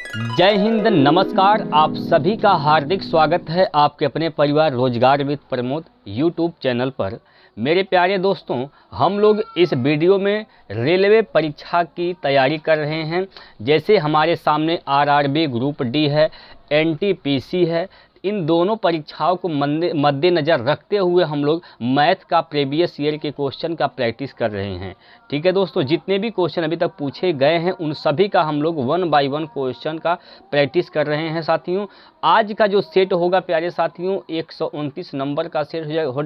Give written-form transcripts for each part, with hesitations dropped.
जय हिंद, नमस्कार। आप सभी का हार्दिक स्वागत है आपके अपने परिवार रोजगार विद प्रमोद यूट्यूब चैनल पर। मेरे प्यारे दोस्तों, हम लोग इस वीडियो में रेलवे परीक्षा की तैयारी कर रहे हैं। जैसे हमारे सामने आरआरबी ग्रुप डी है, एनटीपीसी है, इन दोनों परीक्षाओं को मद्देनज़र रखते हुए हम लोग मैथ का प्रीवियस ईयर के क्वेश्चन का प्रैक्टिस कर रहे हैं। ठीक है दोस्तों, जितने भी क्वेश्चन अभी तक पूछे गए हैं उन सभी का हम लोग 1 बाय 1 क्वेश्चन का प्रैक्टिस कर रहे हैं साथियों। आज का जो सेट होगा प्यारे साथियों 129 नंबर का सेट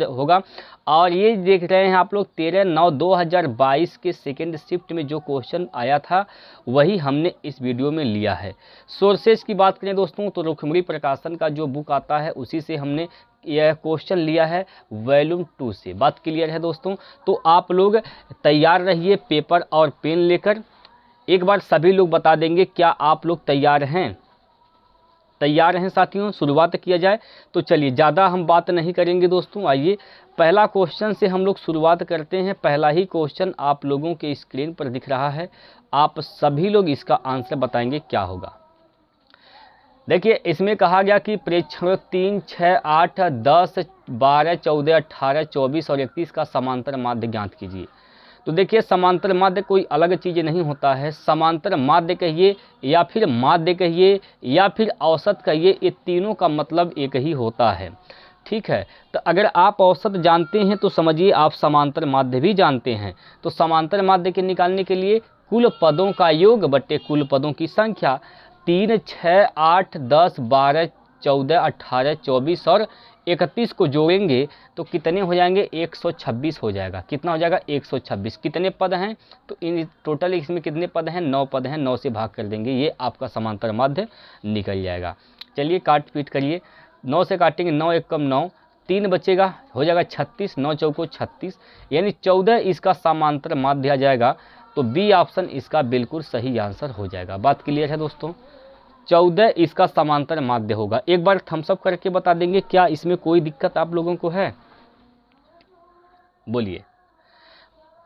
होगा और ये देख रहे हैं आप लोग 13/9/2022 के सेकेंड शिफ्ट में जो क्वेश्चन आया था वही हमने इस वीडियो में लिया है। सोर्सेज की बात करें दोस्तों तो रुखमरी प्रकाशन का जो बुक आता है उसी से हमने यह क्वेश्चन लिया है वॉल्यूम 2 से। बात क्लियर है दोस्तों? तो आप लोग तैयार रहिए पेपर और पेन लेकर। एक बार सभी लोग बता देंगे क्या आप लोग तैयार हैं? तैयार हैं साथियों? शुरुआत किया जाए। तो चलिए ज़्यादा हम बात नहीं करेंगे दोस्तों, आइए पहला क्वेश्चन से हम लोग शुरुआत करते हैं। पहला ही क्वेश्चन आप लोगों के स्क्रीन पर दिख रहा है, आप सभी लोग इसका आंसर बताएंगे क्या होगा। देखिए इसमें कहा गया कि प्रेक्षण 3, 6, 8, 10, 12, 14, 18, 24 और 31 का समांतर माध्य ज्ञात कीजिए। तो देखिए समांतर माध्य कोई अलग चीज़ नहीं होता है। समांतर माध्य कहिए या फिर माध्य कहिए या फिर औसत कहिए, ये तीनों का मतलब एक ही होता है। ठीक है, तो अगर आप औसत जानते हैं तो समझिए आप समांतर माध्य भी जानते हैं। तो समांतर माध्य के निकालने के लिए कुल पदों का योग बट्टे कुल पदों की संख्या 3, 6, 8, 10, 12, 14, 18, 24 और 31 को जोड़ेंगे तो कितने हो जाएंगे? 126 हो जाएगा। कितना हो जाएगा? 126। कितने पद हैं? तो इन टोटल इसमें कितने पद हैं? 9 पद हैं। 9 से भाग कर देंगे, ये आपका समांतर माध्य निकल जाएगा। चलिए काट पीट करिए। 9 से काटेंगे, 9 एक कम 9, 3 बचेगा, हो जाएगा 36, 9 चौको 36, यानी 14 इसका समांतर माध्य आ जाएगा। तो बी ऑप्शन इसका बिल्कुल सही आंसर हो जाएगा। बात क्लियर है दोस्तों? 14 इसका समांतर माध्य होगा। एक बार थम्स अप करके बता देंगे क्या इसमें कोई दिक्कत आप लोगों को है? बोलिए।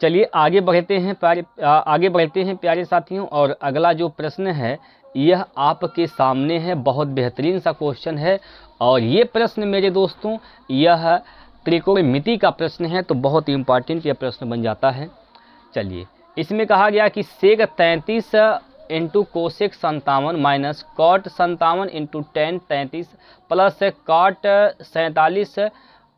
चलिए आगे बढ़ते हैं प्यारे साथियों। और अगला जो प्रश्न है यह आपके सामने है, बहुत बेहतरीन सा क्वेश्चन है। और ये प्रश्न मेरे दोस्तों यह त्रिकोणमिति का प्रश्न है, तो बहुत इंपॉर्टेंट यह प्रश्न बन जाता है। चलिए इसमें कहा गया कि sec 33 into cosec 57 minus cot 57 into tan 33 plus cot 47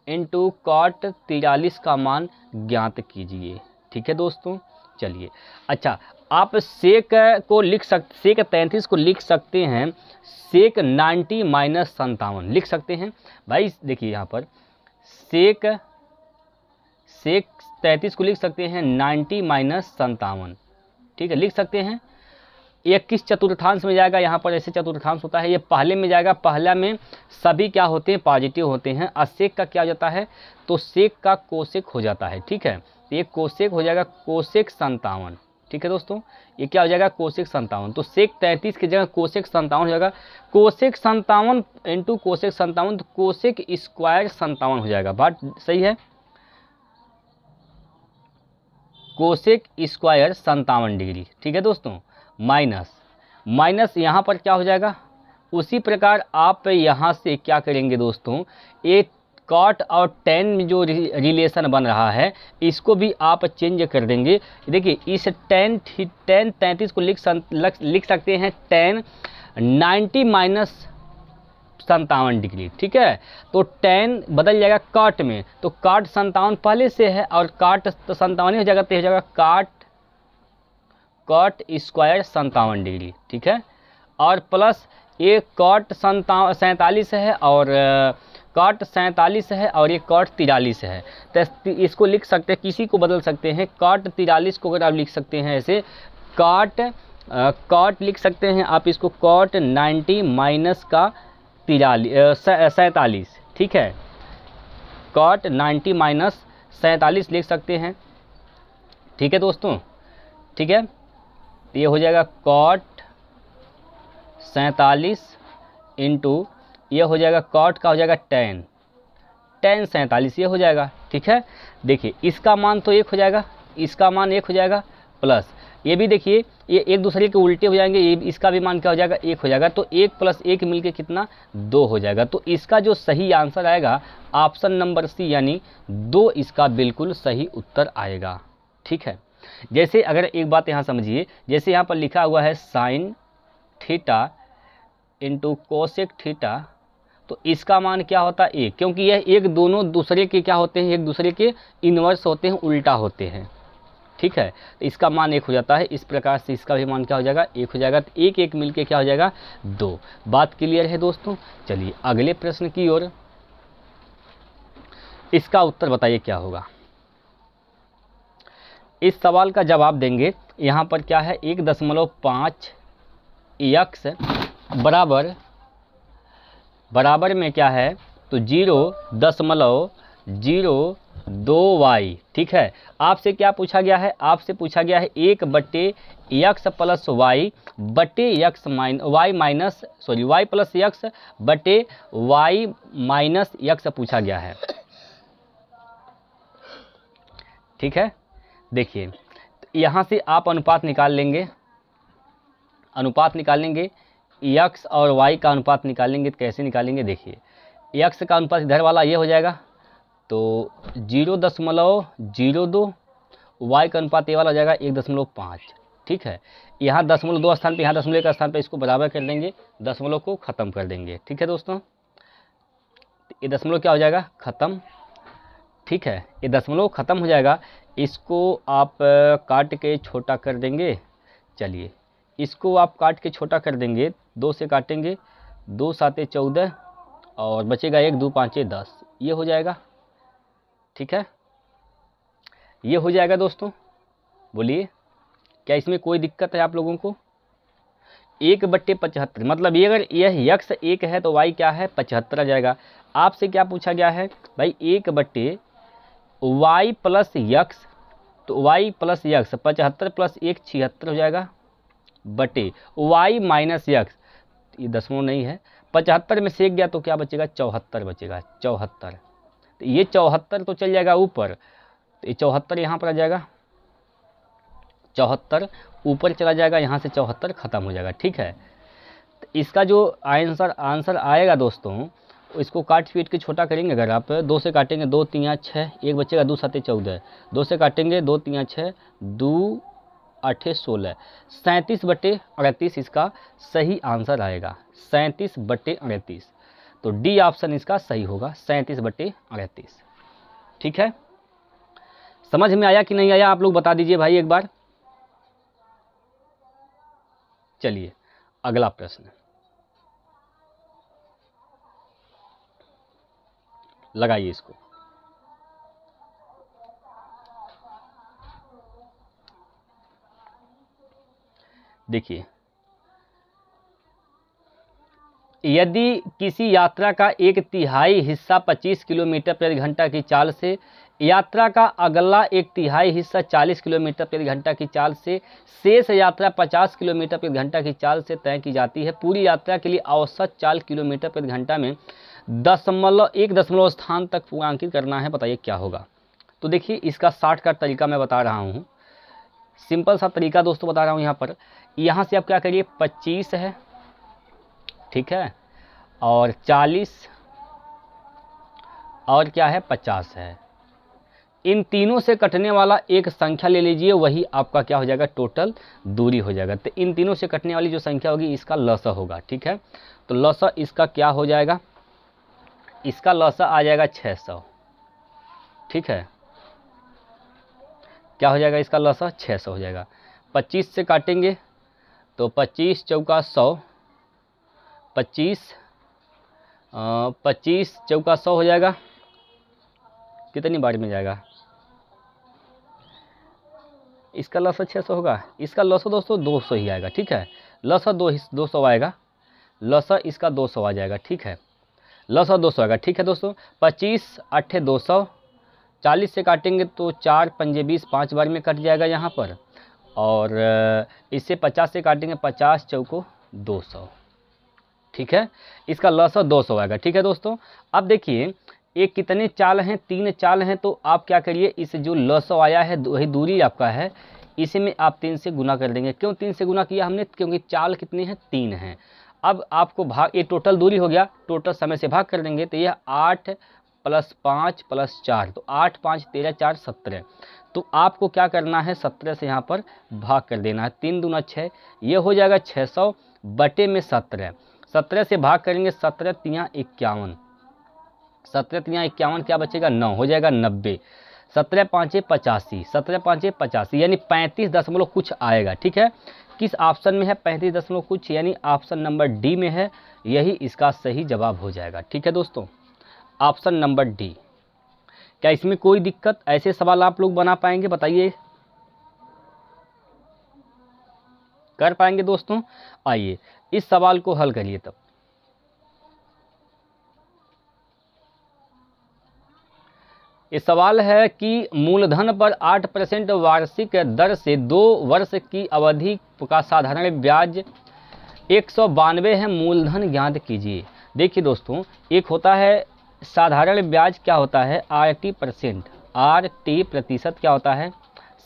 into cot 43 का मान ज्ञात कीजिए। ठीक है दोस्तों, चलिए अच्छा आप सेक को सेक 33 को लिख सकते हैं सेक 90 माइनस 57 लिख सकते हैं भाई। देखिए यहाँ पर सेक 33 को लिख सकते हैं 90 माइनस 57। ठीक है, लिख सकते हैं। ये किस चतुर्थांश में जाएगा? यहाँ पर ऐसे चतुर्थांश होता है, ये पहले में जाएगा। पहला में सभी क्या होते हैं? पॉजिटिव होते हैं। और सेक का क्या हो जाता है? तो सेक का कोसेक हो जाता है। ठीक है, तो ये कोसेक हो जाएगा कोसेक 57। ठीक है दोस्तों, ये क्या हो जाएगा? कोसेक 57। तो सेक 33 की जगह कोसेक 57 हो जाएगा। कोसेक 57 इंटू कोसेक 57 तो कोसेक स्क्वायर 57 हो जाएगा। बात सही है? Cosec square 57 degree. ठीक है दोस्तों, माइनस यहाँ पर क्या हो जाएगा? उसी प्रकार आप यहाँ से क्या करेंगे दोस्तों, एक कॉट और टेन में जो रिलेशन बन रहा है इसको भी आप चेंज कर देंगे। देखिए इस टेन 33 को लिख सकते हैं टेन 90 माइनस 57 डिग्री। ठीक है, तो टेन बदल जाएगा कॉट में, तो कॉट 57 पहले से है और कॉट तो 57 ही हो जाएगा, तो हो जाएगा कॉट स्क्वायर 57 डिग्री। ठीक है, और प्लस ये कॉट 47 है और कॉट 47 है और ये कॉट 43 है। तो इसको लिख सकते हैं, किसी को बदल सकते हैं। कॉट 43 को अगर आप लिख सकते हैं ऐसे कॉट लिख सकते हैं आप इसको कॉट 90 माइनस का 47। ठीक है, कॉट 90 माइनस 47 लिख सकते हैं। ठीक है दोस्तों, ठीक है, ये हो जाएगा कॉट 47 इंटू ये हो जाएगा कॉट का हो जाएगा टेन 47 ये हो जाएगा। ठीक है, देखिए इसका मान तो 1 हो जाएगा, इसका मान 1 हो जाएगा, प्लस ये भी देखिए ये एक दूसरे के उल्टे हो जाएंगे, ये इसका भी मान क्या हो जाएगा 1 हो जाएगा, तो 1 + 1 मिलके कितना 2 हो जाएगा। तो इसका जो सही आंसर आएगा ऑप्शन नंबर सी यानी 2 इसका बिल्कुल सही उत्तर आएगा। ठीक है, जैसे अगर एक बात यहाँ समझिए, जैसे यहाँ पर लिखा हुआ है sine theta into cosec theta, तो इसका मान क्या होता है 1, क्योंकि यह एक दोनों दूसरे के क्या होते हैं, एक दूसरे के इन्वर्स होते हैं, उल्टा होते हैं। ठीक है, तो इसका मान 1 हो जाता है। इस प्रकार से इसका भी मान क्या हो जाएगा 1 हो जाएगा, तो 1 1 मिलके क्या हो जाएगा 2। बात क्लियर है दोस्तों। चलिए अगले प्रश्न की ओर, इसका उत्तर बताइए क्या होगा। इस सवाल का जवाब देंगे, यहाँ पर क्या है 1.5 x बराबर में क्या है तो 0.02y। ठीक है, आपसे क्या पूछा गया है, आपसे पूछा गया है 1/x + y बटे x y + x बटे y - x पूछा गया है। ठीक है, देखिए यहाँ से आप अनुपात निकाल लेंगे, x और y का अनुपात निकालेंगे। तो कैसे निकालेंगे, देखिए x का अनुपात इधर वाला ये हो जाएगा तो 0.02, y का अनुपात ये वाला हो जाएगा 1.5। ठीक है, यहाँ 0.2 स्थान पे, यहाँ 0.1 का स्थान पे इसको बराबर कर देंगे, दशमलव को ख़त्म कर देंगे। ठीक है दोस्तों, ये दशमलव क्या हो जाएगा ख़त्म। ठीक है, ये दशमलव ख़त्म हो जाएगा, इसको आप काट के छोटा कर देंगे। चलिए इसको आप काट के छोटा कर देंगे, 2 से काटेंगे, 2 7 14 और बचेगा 1 2 5 10, ये हो जाएगा। ठीक है, ये हो जाएगा दोस्तों। बोलिए क्या इसमें कोई दिक्कत है आप लोगों को। 1/75 मतलब ये अगर यह x 1 है तो y क्या है 75 आ जाएगा। आपसे क्या पूछा गया है भाई 1/y + x, तो y + x 75 + 1 76 हो जाएगा, बटे y - x, ये दशमलव नहीं है, 75 में सेक गया तो क्या बचेगा 74 बचेगा, 74। तो ये 74 तो चल जाएगा ऊपर, तो ये 74 यहाँ पर आ जाएगा, 74 ऊपर चला जाएगा, यहाँ से 74 ख़त्म हो जाएगा। ठीक है, तो इसका जो आंसर आएगा दोस्तों, इसको काट पीट के छोटा करेंगे। अगर आप 2 से काटेंगे 2 3 6, एक बचेगा 2 7 14, 2 से काटेंगे 2 3 6, 2 8 16, 37/38 इसका सही आंसर आएगा, 37/38। तो डी ऑप्शन इसका सही होगा, 37/38। ठीक है, समझ में आया कि नहीं आया आप लोग बता दीजिए भाई एक बार। चलिए अगला प्रश्न लगाइए इसको। देखिए यदि किसी यात्रा का 1/3 हिस्सा 25 किलोमीटर प्रति घंटा की चाल से, यात्रा का अगला 1/3 हिस्सा 40 किलोमीटर प्रति घंटा की चाल से, शेष यात्रा 50 किलोमीटर प्रति घंटा की चाल से तय की जाती है। पूरी यात्रा के लिए औसत चाल किलोमीटर प्रति घंटा में 1 दशमलव स्थान तक पूर्णांकित करना है, बताइए क्या होगा। तो देखिए इसका शॉर्टकट तरीका मैं बता रहा हूँ, सिंपल सा तरीका दोस्तों बता रहा हूँ। यहाँ पर यहाँ से आप क्या करिए 25 है, ठीक है, और 40 और क्या है 50 है, इन तीनों से कटने वाला एक संख्या ले लीजिए, वही आपका क्या हो जाएगा टोटल दूरी हो जाएगा। तो इन तीनों से कटने वाली जो संख्या होगी इसका लसा होगा। ठीक है, तो लसा इसका क्या हो जाएगा, इसका लसा आ जाएगा 600। ठीक है, क्या हो जाएगा इसका लसा 600 हो जाएगा। 25 से काटेंगे तो 25 चौका 100, 25 चौका 100 हो जाएगा, कितनी बार में जाएगा, इसका लसा 600 होगा, इसका लसा दोस्तों 200 ही आएगा। ठीक है, लसा 200 आएगा, लसा इसका 200 आ जाएगा। ठीक है, लसा 200 आएगा। ठीक है दोस्तों, 25 8 200, 40 से काटेंगे तो 4 पंजे 20, 5 बार में कट जाएगा यहाँ पर, और इससे 50 से काटेंगे 50 चौको 200। ठीक है, इसका लसा 200 आएगा। ठीक है दोस्तों, अब देखिए ये कितने चाल हैं, 3 चाल हैं, तो आप क्या करिए इस जो लसा आया है वही दूरी आपका है, इसी में आप 3 से गुना कर देंगे। क्यों 3 से गुना किया हमने? क्योंकि चाल कितनी है? 3 है। अब आपको भाग, ये टोटल दूरी हो गया, टोटल समय से भाग कर देंगे तो यह 8 + 5 + 4, तो 8 5 13 4 17। तो आपको क्या करना है? 17 से यहाँ पर भाग कर देना है। 3 दूना 6, ये हो जाएगा 600 बटे में 17। 17 से भाग करेंगे, 17 तियाँ 51, 17 तियाँ 51, क्या बचेगा? 9, हो जाएगा 90। 17 5 85, 17 5 85 यानी 35 दशमलव कुछ आएगा। ठीक है, किस ऑप्शन में है? 35 दशमलव कुछ, यानी ऑप्शन नंबर डी में है, यही इसका सही जवाब हो जाएगा। ठीक है दोस्तों, ऑप्शन नंबर डी। क्या इसमें कोई दिक्कत? ऐसे सवाल आप लोग बना पाएंगे? बताइए, कर पाएंगे दोस्तों? आइए इस सवाल को हल करिए। तब ये सवाल है कि मूलधन पर 8% वार्षिक दर से 2 वर्ष की अवधि का साधारण ब्याज 192 है, मूलधन ज्ञात कीजिए। देखिए दोस्तों, एक होता है साधारण ब्याज, क्या होता है? RT%, RT प्रतिशत क्या होता है?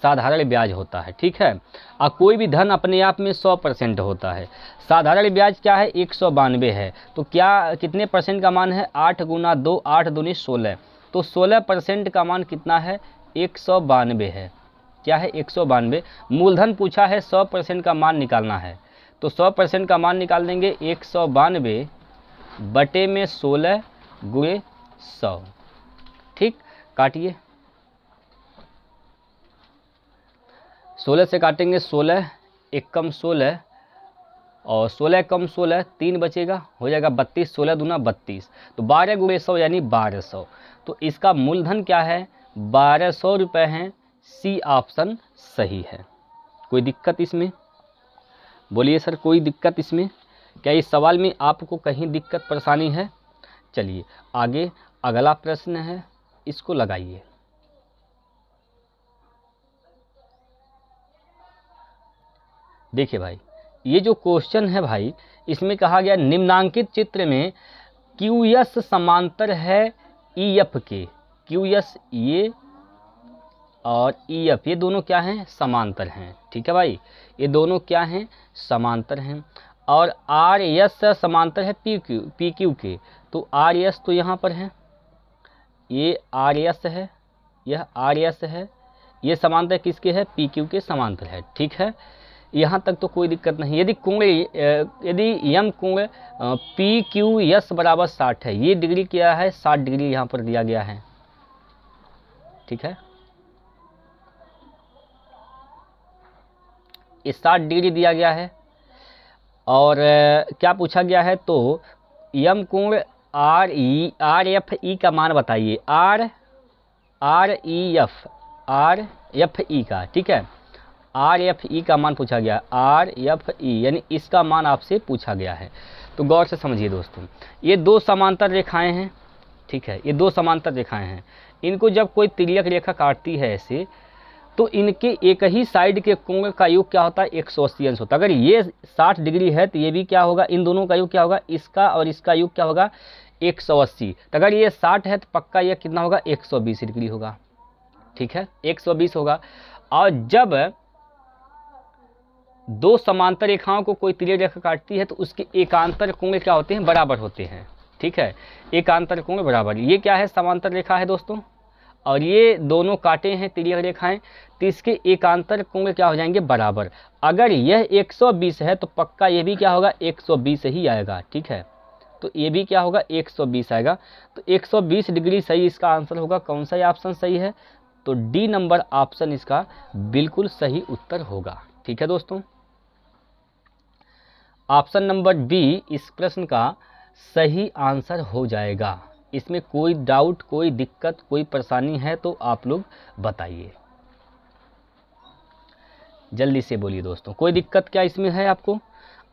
साधारण ब्याज होता है। ठीक है, और कोई भी धन अपने आप में 100% होता है। साधारण ब्याज क्या है? 192 है, तो क्या कितने परसेंट का मान है? 8 × 2, 8 दूनी 16, तो 16% का मान कितना है? 192 है। क्या है? 192। मूलधन पूछा है, 100% का मान निकालना है, तो 100% का मान निकाल देंगे। 192 बटे में 16 × 100। ठीक, काटिए। 16 से काटेंगे, 16 एक कम 16 और 16 कम 16 3 बचेगा, हो जाएगा 32, 16 दूना 32, तो 12 × 100 यानी 1200। तो इसका मूलधन क्या है? 1200 रुपये हैं। सी ऑप्शन सही है। कोई दिक्कत इसमें? बोलिए सर, कोई दिक्कत इसमें? क्या इस सवाल में आपको कहीं दिक्कत परेशानी है? चलिए आगे अगला प्रश्न है, इसको लगाइए। देखिए भाई, ये जो क्वेश्चन है भाई, इसमें कहा गया निम्नांकित चित्र में QS समांतर है EF के। QS ये और EF ये दोनों क्या हैं? समांतर हैं। ठीक है भाई, ये दोनों क्या हैं? समांतर हैं। और RS समांतर है PQ के, तो RS तो यहाँ पर है, ये RS है, यह RS है, ये समांतर किसके है? PQ के समांतर है। ठीक है, यहाँ तक तो कोई दिक्कत नहीं। यदि कोण, यदि यम कोण PQS बराबर 60 है, ये डिग्री क्या है? 60 डिग्री यहाँ पर दिया गया है। ठीक है, ये 60 डिग्री दिया गया है। और क्या पूछा गया है? तो यम कोण RFE का मान बताइए। RFE का, ठीक है, RFE का मान पूछा गया। RFE यानी इसका मान आपसे पूछा गया है। तो गौर से समझिए दोस्तों, ये 2 समांतर रेखाएं हैं। ठीक है, ये 2 समांतर रेखाएं हैं। इनको जब कोई तिर्यक रेखा काटती है ऐसे, तो इनके एक ही साइड के कोण का योग क्या होता है? 180 अंश होता है। अगर ये 60 डिग्री है तो ये भी क्या होगा? इन दोनों का योग क्या होगा? इसका और इसका योग क्या होगा? 180। तो अगर ये 60 है तो पक्का ये कितना होगा? 120 डिग्री होगा। ठीक है, 120 होगा। और जब 2 समांतर रेखाओं को कोई तिर्यक रेखा काटती है तो उसके एकांतर कोण क्या होते हैं? बराबर होते हैं। ठीक है, एकांतर कोण बराबर। ये क्या है? समांतर रेखा है दोस्तों, और ये दोनों काटे हैं तिर्यक रेखाएं, तो इसके एकांतर कोण क्या हो जाएंगे? बराबर। अगर यह 120 है तो पक्का ये भी क्या होगा? 120 ही आएगा। ठीक है, तो ये भी क्या होगा? 120 आएगा। तो 120 डिग्री सही इसका आंसर होगा। कौन सा ऑप्शन सही है? तो डी नंबर ऑप्शन इसका बिल्कुल सही उत्तर होगा। ठीक है दोस्तों, ऑप्शन नंबर बी इस प्रश्न का सही आंसर हो जाएगा। इसमें कोई डाउट, कोई दिक्कत, कोई परेशानी है तो आप लोग बताइए, जल्दी से बोलिए दोस्तों। कोई दिक्कत क्या इसमें है आपको?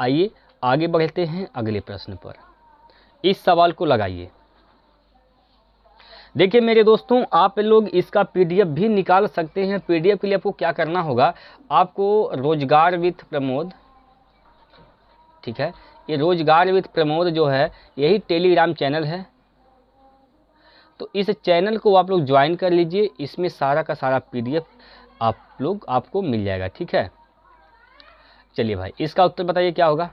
आइए आगे बढ़ते हैं अगले प्रश्न पर। इस सवाल को लगाइए। देखिए मेरे दोस्तों, आप लोग इसका PDF भी निकाल सकते हैं। PDF के लिए आपको क्या करना होगा? आपको रोजगार विथ प्रमोद, ठीक है, ये रोजगार विथ प्रमोद जो है यही टेलीग्राम चैनल है, तो इस चैनल को आप लोग ज्वाइन कर लीजिए। इसमें सारा का सारा PDF आपको मिल जाएगा। ठीक है, चलिए भाई इसका उत्तर बताइए क्या होगा।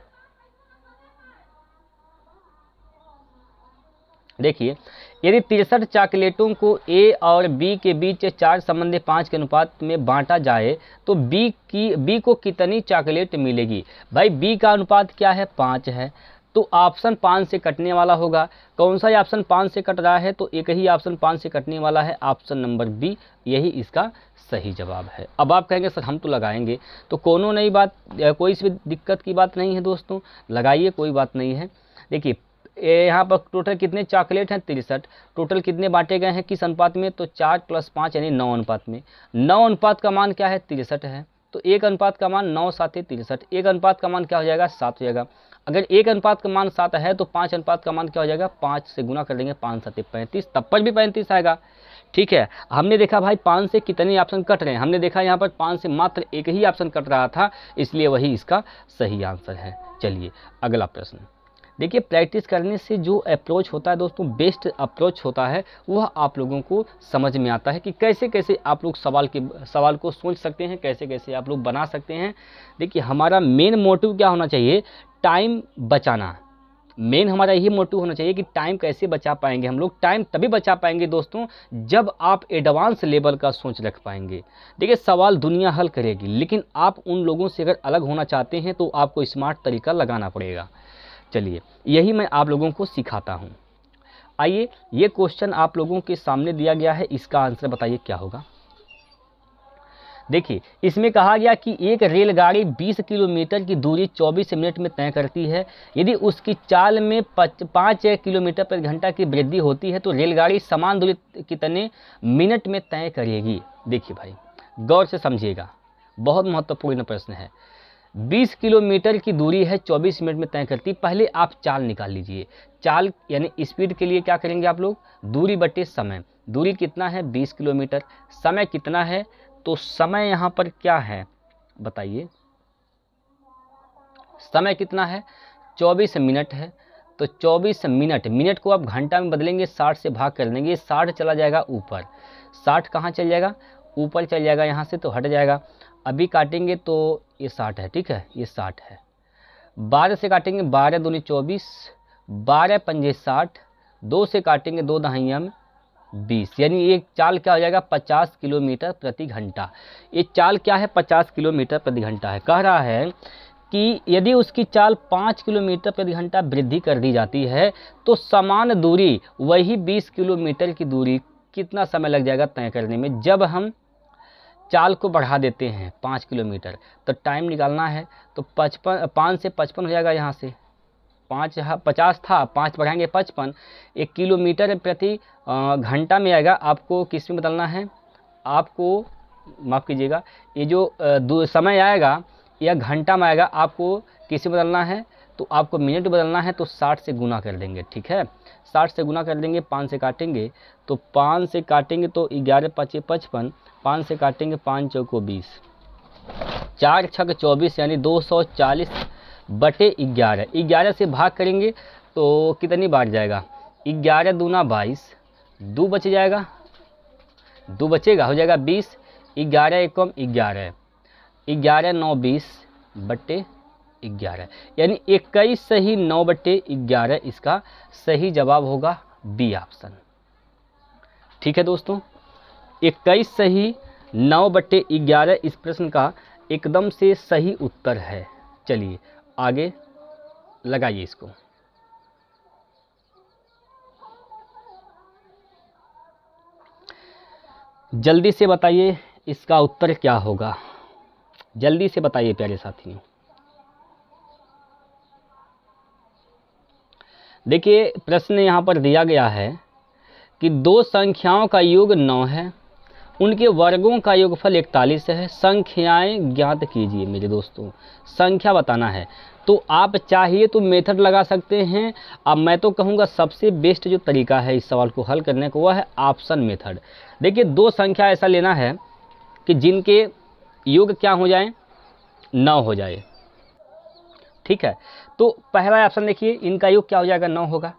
देखिए, यदि 63 चॉकलेटों को ए और बी के बीच 4:5 के अनुपात में बांटा जाए तो बी को कितनी चॉकलेट मिलेगी। भाई बी का अनुपात क्या है, 5 है, तो ऑप्शन 5 से कटने वाला होगा। कौन सा ऑप्शन 5 से कट रहा है, तो एक ही ऑप्शन 5 से कटने वाला है, ऑप्शन नंबर बी, यही इसका सही जवाब है। अब आप कहेंगे सर हम तो लगाएंगे, तो कोनो नई बात, कोई सी दिक्कत की बात नहीं है दोस्तों, लगाइए, कोई बात नहीं है। देखिए यहाँ पर टोटल कितने चॉकलेट हैं, 63। टोटल कितने बांटे गए हैं, किस अनुपात में, तो 4 + 5 यानी 9 अनुपात में। 9 अनुपात का मान क्या है, 63 है, तो 1 अनुपात का मान 9 × 7 = 63, 1 अनुपात का मान क्या हो जाएगा, 7 हो जाएगा। अगर 1 अनुपात का मान 7 है तो 5 अनुपात का मान क्या हो जाएगा, 5 से गुना कर देंगे, 5 × 7 = 35, तब पर भी 35 आएगा। ठीक है, हमने देखा भाई 5 से कितने ऑप्शन कट रहे हैं, हमने देखा यहाँ पर 5 से मात्र एक ही ऑप्शन कट रहा था, इसलिए वही इसका सही आंसर है। चलिए अगला प्रश्न देखिए, प्रैक्टिस करने से जो अप्रोच होता है दोस्तों, बेस्ट अप्रोच होता है, वह आप लोगों को समझ में आता है कि कैसे कैसे आप लोग सवाल को सोच सकते हैं, कैसे कैसे आप लोग बना सकते हैं। देखिए हमारा मेन मोटिव क्या होना चाहिए, टाइम बचाना। मेन हमारा यही मोटिव होना चाहिए कि टाइम कैसे बचा पाएंगे हम लोग। टाइम तभी बचा पाएंगे दोस्तों जब आप एडवांस लेवल का सोच रख पाएंगे। देखिए सवाल दुनिया हल करेगी, लेकिन आप उन लोगों से अगर अलग होना चाहते हैं तो आपको स्मार्ट तरीका लगाना पड़ेगा। चलिए यही मैं आप लोगों को सिखाता हूँ। आइए, ये क्वेश्चन आप लोगों के सामने दिया गया है, इसका आंसर बताइए क्या होगा। देखिए इसमें कहा गया कि एक रेलगाड़ी 20 किलोमीटर की दूरी 24 मिनट में तय करती है। यदि उसकी चाल में 5 किलोमीटर प्रति घंटा की वृद्धि होती है तो रेलगाड़ी समान दूरी कितने मिनट में तय करेगी। देखिए भाई गौर से समझिएगा, बहुत महत्वपूर्ण प्रश्न है। 20 किलोमीटर की दूरी है, 24 मिनट में तय करती। पहले आप चाल निकाल लीजिए। चाल यानी स्पीड के लिए क्या करेंगे आप लोग, दूरी बटे समय। दूरी कितना है, 20 किलोमीटर। समय कितना है, तो समय यहाँ पर क्या है बताइए, समय कितना है, 24 मिनट है। तो 24 मिनट को आप घंटा में बदलेंगे, 60 से भाग कर देंगे, 60 चला जाएगा ऊपर। 60 कहाँ चल जाएगा, ऊपर चल जाएगा, यहाँ से तो हट जाएगा। अभी काटेंगे तो ये 60 है, ठीक है, ये 60 है। 12 से काटेंगे, 12 दूनी 24, 12 पंजे 60, 2 से काटेंगे, 2 दहाइयाँ में 20, यानी ये चाल क्या हो जाएगा, 50 किलोमीटर प्रति घंटा। ये चाल क्या है, 50 किलोमीटर प्रति घंटा है। कह रहा है कि यदि उसकी चाल 5 किलोमीटर प्रति घंटा वृद्धि कर दी जाती है तो समान दूरी वही 20 किलोमीटर की दूरी कितना समय लग जाएगा तय करने में। जब हम चाल को बढ़ा देते हैं 5 किलोमीटर तो टाइम निकालना है, तो 5 से 55 हो जाएगा। यहाँ से 50 था, 5 बढ़ाएंगे 55, 1 किलोमीटर प्रति घंटा में आएगा। आपको किस में बदलना है, आपको माफ़ कीजिएगा, ये जो समय आएगा या घंटा में आएगा, आपको किस में बदलना है, तो आपको मिनट बदलना है। तो 60 से गुना कर देंगे, ठीक है, 60 से गुना कर देंगे, 5 से काटेंगे, तो 5 से काटेंगे तो 11 × 5 = 55, 5 से काटेंगे, 5 × 4 = 20, 4 × 6 = 24, यानी 240/11। 11 से भाग करेंगे तो कितनी बार जाएगा, 11 दूना 22, 2 बच जाएगा, 2 बचेगा, हो जाएगा 20, 11 × 1 = 11, 11 × 9 = 20/11, यानी 21 सही 9/11 इसका सही जवाब होगा बी ऑप्शन। ठीक है दोस्तों, 21 सही 9/11 इस प्रश्न का एकदम से सही उत्तर है। चलिए आगे लगाइए इसको। जल्दी से बताइए इसका उत्तर क्या होगा, जल्दी से बताइए प्यारे साथियों। देखिए प्रश्न यहाँ पर दिया गया है कि दो संख्याओं का योग 9 है, उनके वर्गों का योगफल 41 है, संख्याएं ज्ञात कीजिए। मेरे दोस्तों संख्या बताना है, तो आप चाहिए तो मेथड लगा सकते हैं। अब मैं तो कहूँगा सबसे बेस्ट जो तरीका है इस सवाल को हल करने का वह है ऑप्शन मेथड। देखिए दो संख्या ऐसा लेना है कि जिनके योग क्या हो जाए, 9 हो जाए, ठीक है। तो पहला ऑप्शन देखिए, इनका योग क्या हो जाएगा, 9 होगा,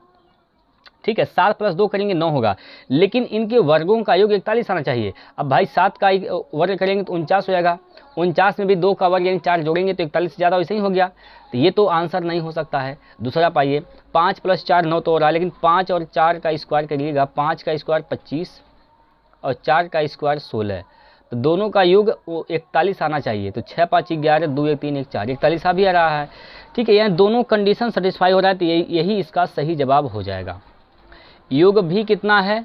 ठीक है, 7 + 2 करेंगे 9 होगा, लेकिन इनके वर्गों का योग 41 आना चाहिए। अब भाई 7 का वर्ग करेंगे तो 49 हो जाएगा, 49 में भी 2 का वर्ग यानी 4 जोड़ेंगे तो 41 से ज़्यादा वैसे ही हो गया, तो ये तो आंसर नहीं हो सकता है। दूसरा पाइए, 5 + 4 9 तो हो रहा है, लेकिन 5 और 4 का स्क्वायर करिएगा, 5 का स्क्वायर 25 और 4 का स्क्वायर 16, तो दोनों का योग 41 आना चाहिए। तो 6 5 11 2 1 3 1 4 41 आ भी आ रहा है। ठीक है, यानी दोनों कंडीशन सेटिस्फाई हो रहा है, तो यही इसका सही जवाब हो जाएगा। योग भी कितना है,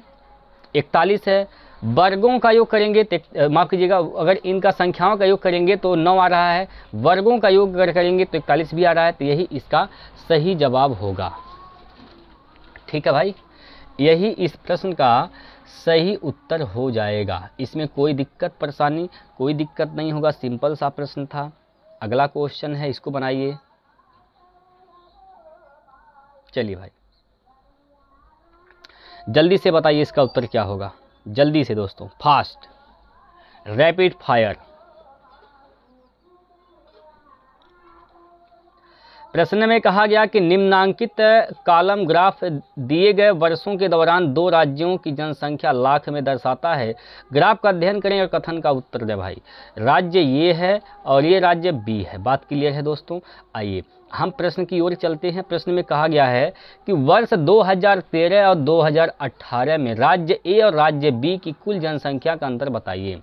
41 है। वर्गों का योग करेंगे तो माफ़ कीजिएगा, अगर इनका संख्याओं का योग करेंगे तो 9 आ रहा है, वर्गों का योग अगर करेंगे तो 41 भी आ रहा है, तो यही इसका सही जवाब होगा। ठीक है भाई, यही इस प्रश्न का सही उत्तर हो जाएगा। इसमें कोई दिक्कत परेशानी कोई दिक्कत नहीं होगा, सिंपल सा प्रश्न था। अगला क्वेश्चन है, इसको बनाइए। चलिए भाई जल्दी से बताइए इसका उत्तर क्या होगा, जल्दी से दोस्तों, फास्ट, रैपिड फायर। प्रश्न में कहा गया कि निम्नांकित कॉलम ग्राफ दिए गए वर्षों के दौरान 2 राज्यों की जनसंख्या लाख में दर्शाता है। ग्राफ का अध्ययन करें और कथन का उत्तर दें। भाई राज्य ये है और ये राज्य बी है, बात क्लियर है दोस्तों। आइए हम प्रश्न की ओर चलते हैं। प्रश्न में कहा गया है कि वर्ष 2013 और 2018 में राज्य ए और राज्य बी की कुल जनसंख्या का अंतर बताइए।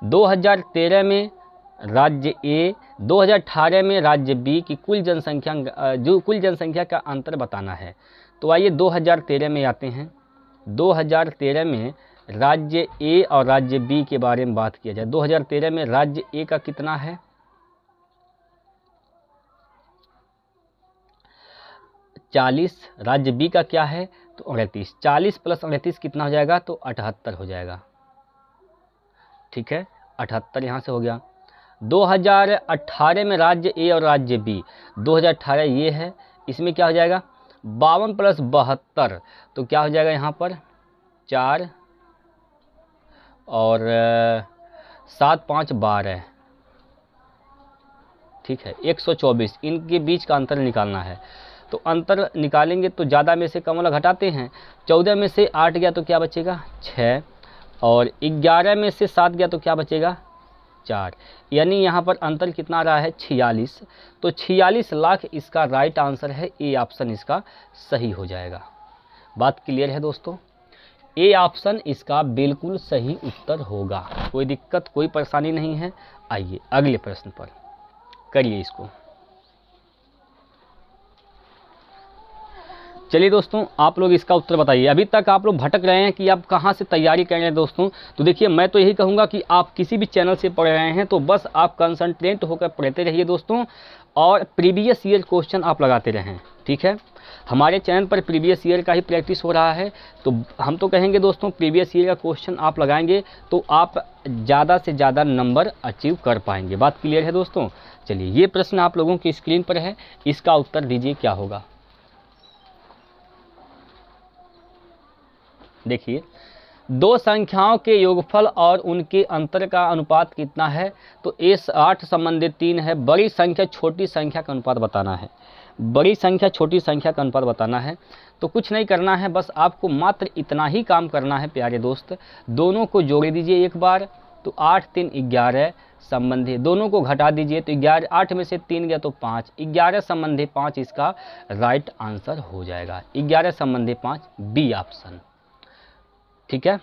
2013 में राज्य ए, 2018 में राज्य बी की कुल जनसंख्या का अंतर बताना है। तो आइए 2013 में आते हैं। 2013 में राज्य ए और राज्य बी के बारे में बात किया जाए। 2013 में राज्य ए का कितना है, 40, राज्य बी का क्या है तो 38, 40 + 38 कितना हो जाएगा तो 78 हो जाएगा। ठीक है, 78 यहाँ से हो गया। 2018 में राज्य ए और राज्य बी, 2018 ये है, इसमें क्या हो जाएगा 52 + 72, तो क्या हो जाएगा यहाँ पर 4 और 7 5 12, ठीक है 124, इनके बीच का अंतर निकालना है। तो अंतर निकालेंगे तो ज़्यादा में से कम वाला घटाते हैं, 14 में से 8 गया तो क्या बचेगा 6, और 11 में से 7 गया तो क्या बचेगा 4, यानी यहाँ पर अंतर कितना आ रहा है 46। तो 46 लाख इसका राइट आंसर है, ए ऑप्शन इसका सही हो जाएगा। बात क्लियर है दोस्तों, ए ऑप्शन इसका बिल्कुल सही उत्तर होगा, कोई दिक्कत कोई परेशानी नहीं है। आइए अगले प्रश्न पर करिए इसको। चलिए दोस्तों आप लोग इसका उत्तर बताइए। अभी तक आप लोग भटक रहे हैं कि आप कहाँ से तैयारी कर रहे हैं दोस्तों, तो देखिए मैं तो यही कहूँगा कि आप किसी भी चैनल से पढ़ रहे हैं तो बस आप कंसंट्रेट होकर पढ़ते रहिए दोस्तों, और प्रीवियस ईयर क्वेश्चन आप लगाते रहें। ठीक है, हमारे चैनल पर प्रीवियस ईयर का ही प्रैक्टिस हो रहा है, तो हम तो कहेंगे दोस्तों प्रीवियस ईयर का क्वेश्चन आप लगाएंगे तो आप ज़्यादा से ज़्यादा नंबर अचीव कर पाएंगे। बात क्लियर है दोस्तों। चलिए ये प्रश्न आप लोगों की स्क्रीन पर है, इसका उत्तर दीजिए क्या होगा। देखिए 2 संख्याओं के योगफल और उनके अंतर का अनुपात कितना है, तो इस 8 संबंधित 3 है। बड़ी संख्या छोटी संख्या का अनुपात बताना है, बड़ी संख्या छोटी संख्या का अनुपात बताना है। तो कुछ नहीं करना है, बस आपको मात्र इतना ही काम करना है प्यारे दोस्त, दोनों को जोड़ दीजिए एक बार, तो 8 3 11 संबंधी, दोनों को घटा दीजिए तो 11, 8 में से 3 गया तो 5, 11 संबंधी 5 इसका राइट आंसर हो जाएगा। 11 संबंधी 5 बी ऑप्शन। ठीक है,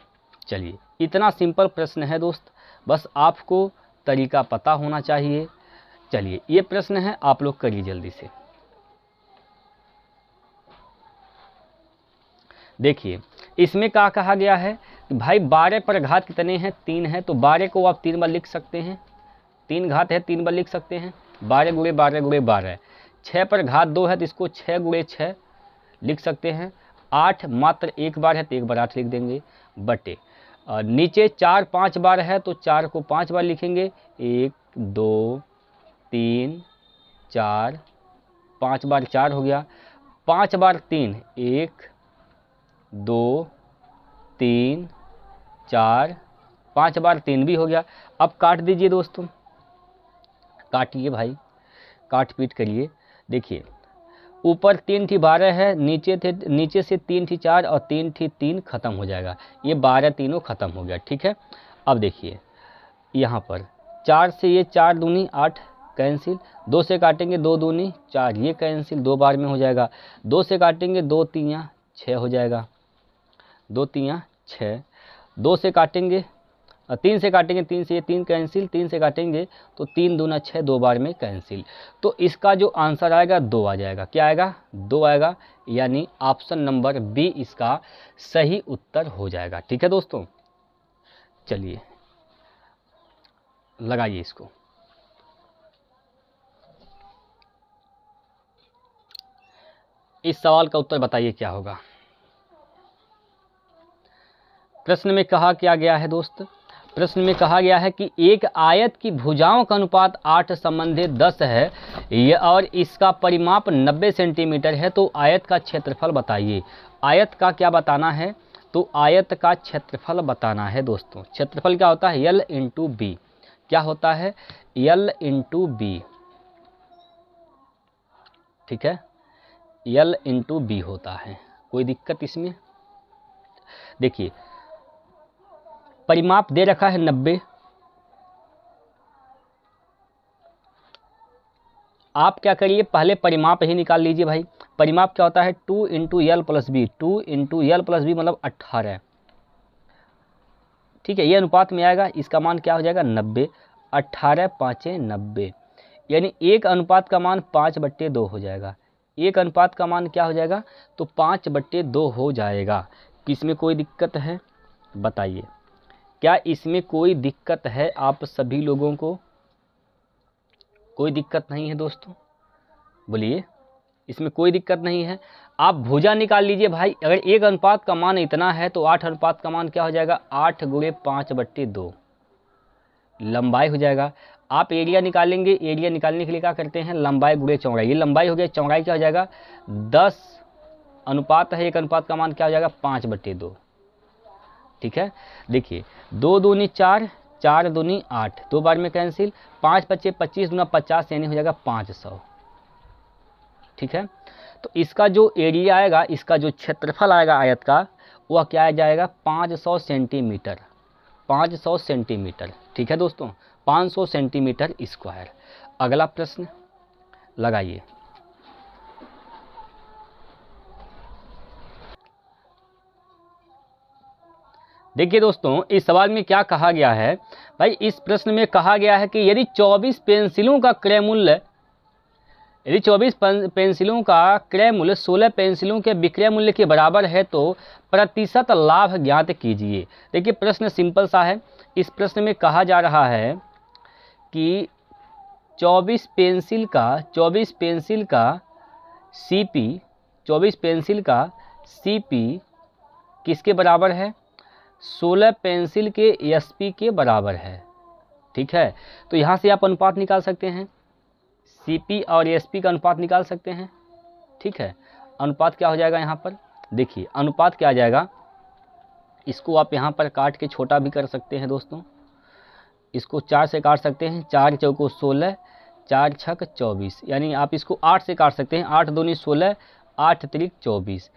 चलिए इतना सिंपल प्रश्न है दोस्त, बस आपको तरीका पता होना चाहिए। चलिए ये प्रश्न है, आप लोग करिए जल्दी से। देखिए इसमें क्या कहा गया है कि भाई 12 पर घात कितने हैं 3 है, तो 12 को आप 3 बार लिख सकते हैं, 3 घात है 3 बार लिख सकते हैं, 12 × 12 × 12। 6 पर घात 2 है तो इसको 6 × 6 लिख सकते हैं। 8 मात्र एक बार है तो एक बार 8 लिख देंगे, बटे नीचे 4 5 बार है तो 4 को 5 बार लिखेंगे, 1 2 3 4, 5 बार 4 हो गया, 5 बार 3 1 2 3 4, 5 बार 3 भी हो गया। अब काट दीजिए दोस्तों, काटिए भाई, काट पीट करिए। देखिए ऊपर 3 थी 12 है, नीचे से 3 थी 4 और 3 थी 3 खत्म हो जाएगा, ये 12 तीनों खत्म हो गया। ठीक है, अब देखिए यहाँ पर 4 से ये 4 दूनी 8 कैंसिल, 2 से काटेंगे 2 दूनी 4, ये कैंसिल 2 बार में हो जाएगा। 2 से काटेंगे 2 3 6 हो जाएगा, 2 3 6। 2 से काटेंगे 3 से काटेंगे, 3 से ये 3 कैंसिल, 3 से काटेंगे तो 3 दूना 6, 2 बार में कैंसिल। तो इसका जो आंसर आएगा 2 आ जाएगा। क्या आएगा? 2 आएगा, यानी ऑप्शन नंबर बी इसका सही उत्तर हो जाएगा। ठीक है दोस्तों, चलिए लगाइए इसको। इस सवाल का उत्तर बताइए क्या होगा। प्रश्न में कहा क्या गया है दोस्त? प्रश्न में कहा गया है कि एक आयत की भुजाओं का अनुपात 8 संबंधी 10 है और इसका परिमाप 90 सेंटीमीटर है, तो आयत का क्षेत्रफल बताइए। आयत का क्या बताना है? तो आयत का क्षेत्रफल बताना है दोस्तों। क्षेत्रफल क्या होता है? L into B. क्या होता है? L into B. ठीक है, L इंटू बी होता है। कोई दिक्कत इसमें? देखिए परिमाप दे रखा है 90, आप क्या करिए पहले परिमाप ही निकाल लीजिए भाई। परिमाप क्या होता है? 2 into L plus B, 2 into L plus B मतलब 18। ठीक है, ये अनुपात में आएगा, इसका मान क्या हो जाएगा? 90। 18 5 90, यानी एक अनुपात का मान 5/2 हो जाएगा। एक अनुपात का मान क्या हो जाएगा? तो 5/2 हो जाएगा। इसमें कोई दिक्कत है? बताइए, क्या इसमें कोई दिक्कत है आप सभी लोगों को? कोई दिक्कत नहीं है दोस्तों, बोलिए। इसमें कोई दिक्कत नहीं है। आप भुजा निकाल लीजिए भाई। अगर एक अनुपात का मान इतना है तो 8 अनुपात का मान क्या हो जाएगा? 8 गुणे 5/2 लंबाई हो जाएगा। आप एरिया निकालेंगे, एरिया निकालने के लिए क्या करते हैं? लंबाई गुणे चौड़ाई। ये लंबाई हो गया, चौड़ाई क्या हो जाएगा? 10 अनुपात है, एक अनुपात का मान क्या हो जाएगा? 5/2। ठीक है, देखिए 2 दूनी 4, 4 दूनी 8, 2 बार में कैंसिल, 5 25 25 दूना 50, यानी हो जाएगा 500। ठीक है, तो इसका जो एरिया आएगा, इसका जो क्षेत्रफल आएगा आयत का, वह क्या आ जाएगा? 500 सेंटीमीटर। 500 सेंटीमीटर। ठीक है दोस्तों, 500 सेंटीमीटर स्क्वायर। अगला प्रश्न लगाइए। देखिए दोस्तों, इस सवाल में क्या कहा गया है भाई? इस प्रश्न में कहा गया है कि यदि 24 पेंसिलों का क्रय मूल्य 16 पेंसिलों के विक्रय मूल्य के बराबर है तो प्रतिशत लाभ ज्ञात कीजिए। देखिए प्रश्न सिंपल सा है। इस प्रश्न में कहा जा रहा है कि 24 पेंसिल सीपी किसके बराबर है? 16 पेंसिल के एसपी के बराबर है। ठीक है, तो यहाँ से आप अनुपात निकाल सकते हैं, सीपी और एसपी का अनुपात निकाल सकते हैं। ठीक है, अनुपात क्या हो जाएगा यहाँ पर? देखिए अनुपात क्या आ जाएगा, इसको आप यहाँ पर काट के छोटा भी कर सकते हैं दोस्तों। इसको 4 से काट सकते हैं, 4 चौको 16, 4 छक 24, यानी आप इसको 8 से काट सकते हैं, 8 दूनी 16, 8 त्रिक 24।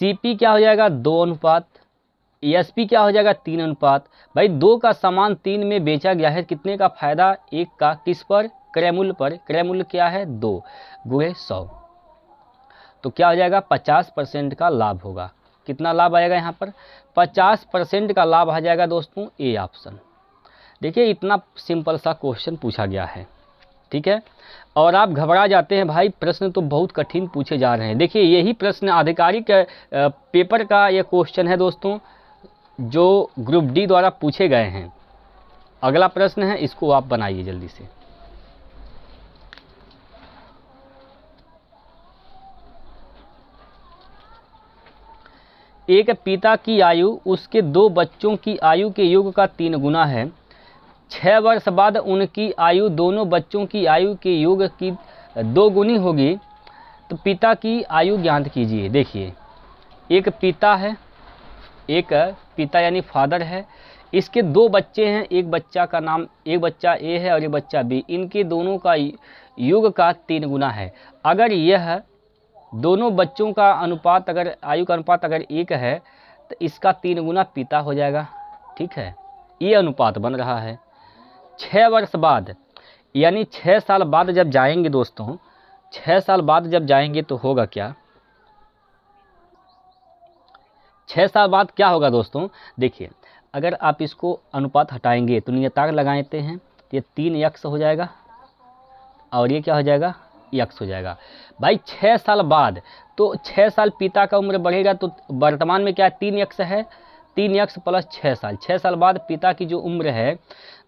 सीपी क्या हो जाएगा? 2 अनुपात। एसपी क्या हो जाएगा? 3 अनुपात। भाई 2 का सामान 3 में बेचा गया है, कितने का फायदा? 1 का। किस पर? क्रय मूल्य पर। क्रय मूल्य क्या है? 2 गुणे 100, तो क्या हो जाएगा? 50% का लाभ होगा। कितना लाभ आएगा यहाँ पर? 50% का लाभ आ जाएगा दोस्तों, ए ऑप्शन। देखिए इतना सिंपल सा क्वेश्चन पूछा गया है। ठीक है, और आप घबरा जाते हैं भाई, प्रश्न तो बहुत कठिन पूछे जा रहे हैं। देखिए यही प्रश्न आधिकारिक पेपर का ये क्वेश्चन है दोस्तों, जो ग्रुप डी द्वारा पूछे गए हैं। अगला प्रश्न है, इसको आप बनाइए जल्दी से। एक पिता की आयु उसके 2 बच्चों की आयु के योग का 3 गुना है। 6 वर्ष बाद उनकी आयु दोनों बच्चों की आयु के योग की 2 गुनी होगी, तो पिता की आयु ज्ञात कीजिए। देखिए एक पिता है, एक पिता यानी फादर है, इसके 2 बच्चे हैं, एक बच्चा ए है और एक बच्चा बी। इनके दोनों का योग का 3 गुना है। अगर यह दोनों बच्चों का अनुपात अगर आयु का अनुपात अगर 1 है तो इसका 3 गुना पिता हो जाएगा। ठीक है, ये अनुपात बन रहा है। 6 वर्ष बाद यानी 6 साल बाद जब जाएंगे दोस्तों, 6 साल बाद जब जाएंगे तो होगा क्या, 6 साल बाद क्या होगा दोस्तों, देखिए अगर आप इसको अनुपात हटाएंगे तो नियतांक लगाते हैं, ये 3x हो जाएगा और ये क्या हो जाएगा, x हो जाएगा। भाई 6 साल बाद तो 6 साल पिता का उम्र बढ़ेगा, तो वर्तमान में क्या है 3x है, 3x प्लस 6 साल, 6 साल बाद पिता की जो उम्र है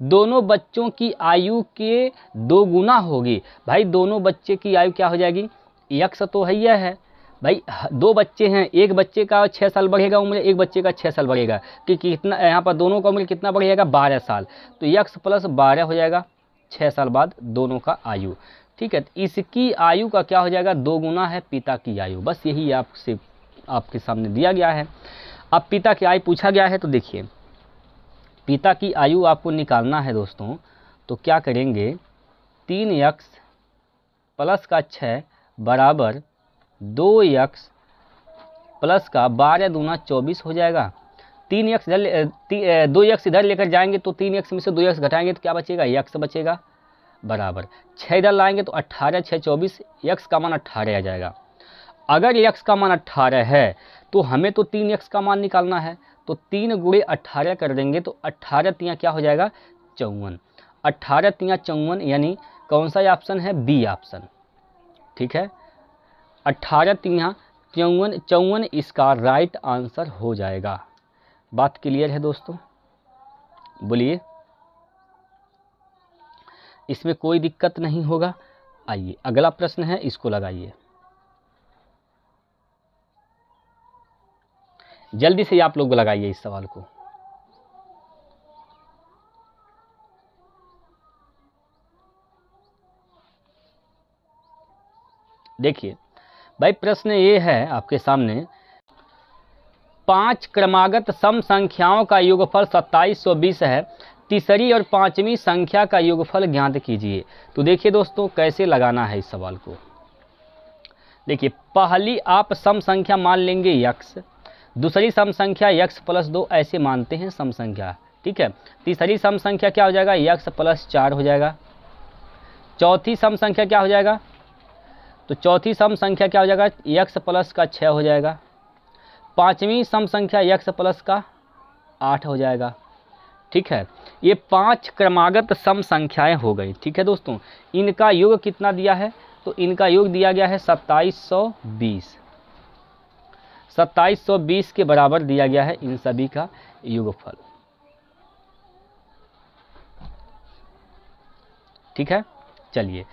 दोनों बच्चों की आयु के 2 गुना होगी। भाई दोनों बच्चे की आयु क्या हो जाएगी, x तो है ही है भाई, 2 बच्चे हैं, एक बच्चे का 6 साल बढ़ेगा उम्र, एक बच्चे का 6 साल बढ़ेगा, कि कितना यहाँ पर दोनों का उम्र कितना बढ़ेगा 12 साल, तो x प्लस 12 हो जाएगा 6 साल बाद दोनों का आयु। ठीक है, तो इसकी आयु का क्या हो जाएगा 2 गुना है पिता की आयु। बस यही आपके सामने दिया गया है। अब पिता की आयु पूछा गया है, तो देखिए पिता की आयु आपको निकालना है दोस्तों, तो क्या करेंगे 3x प्लस का 6 बराबर 2x प्लस का 12 दूना 24 हो जाएगा। 3x 2x इधर लेकर जाएंगे तो 3x में से 2x घटाएंगे तो क्या बचेगा, x बचेगा, बराबर 6 इधर लाएंगे तो 18 6 24, x का मान 18 आ जाएगा। अगर x का मान 18 है तो हमें तो 3x का मान निकालना है, तो 3 गुणे 18 कर देंगे तो 18 तियाँ क्या हो जाएगा 54, 18 तियाँ 54 यानी कौन सा ऑप्शन है, बी ऑप्शन। ठीक है, 18 तियाँ 54 इसका राइट आंसर हो जाएगा। बात क्लियर है दोस्तों, बोलिए, इसमें कोई दिक्कत नहीं होगा। आइए अगला प्रश्न है, इसको लगाइए जल्दी से, आप लोग लगाइए इस सवाल को। देखिए भाई प्रश्न ये है आपके सामने, 5 क्रमागत सम संख्याओं का योगफल 2720 है, तीसरी और 5वीं संख्या का योगफल ज्ञात कीजिए। तो देखिए दोस्तों कैसे लगाना है इस सवाल को। देखिए पहली आप सम संख्या मान लेंगे x, दूसरी सम संख्या x प्लस 2 ऐसे मानते हैं सम संख्या। ठीक है, तीसरी सम संख्या क्या हो जाएगा, x प्लस 4 हो जाएगा। चौथी सम संख्या क्या हो जाएगा, तो चौथी सम संख्या क्या हो जाएगा, x प्लस का 6 हो जाएगा। 5वीं सम संख्या x प्लस का 8 हो जाएगा। ठीक है, ये 5 क्रमागत सम संख्याएं हो गई। ठीक है दोस्तों, इनका योग कितना दिया है, तो इनका योग दिया गया है 2720, 2720 के बराबर दिया गया है इन सभी का योगफल। ठीक है, चलिए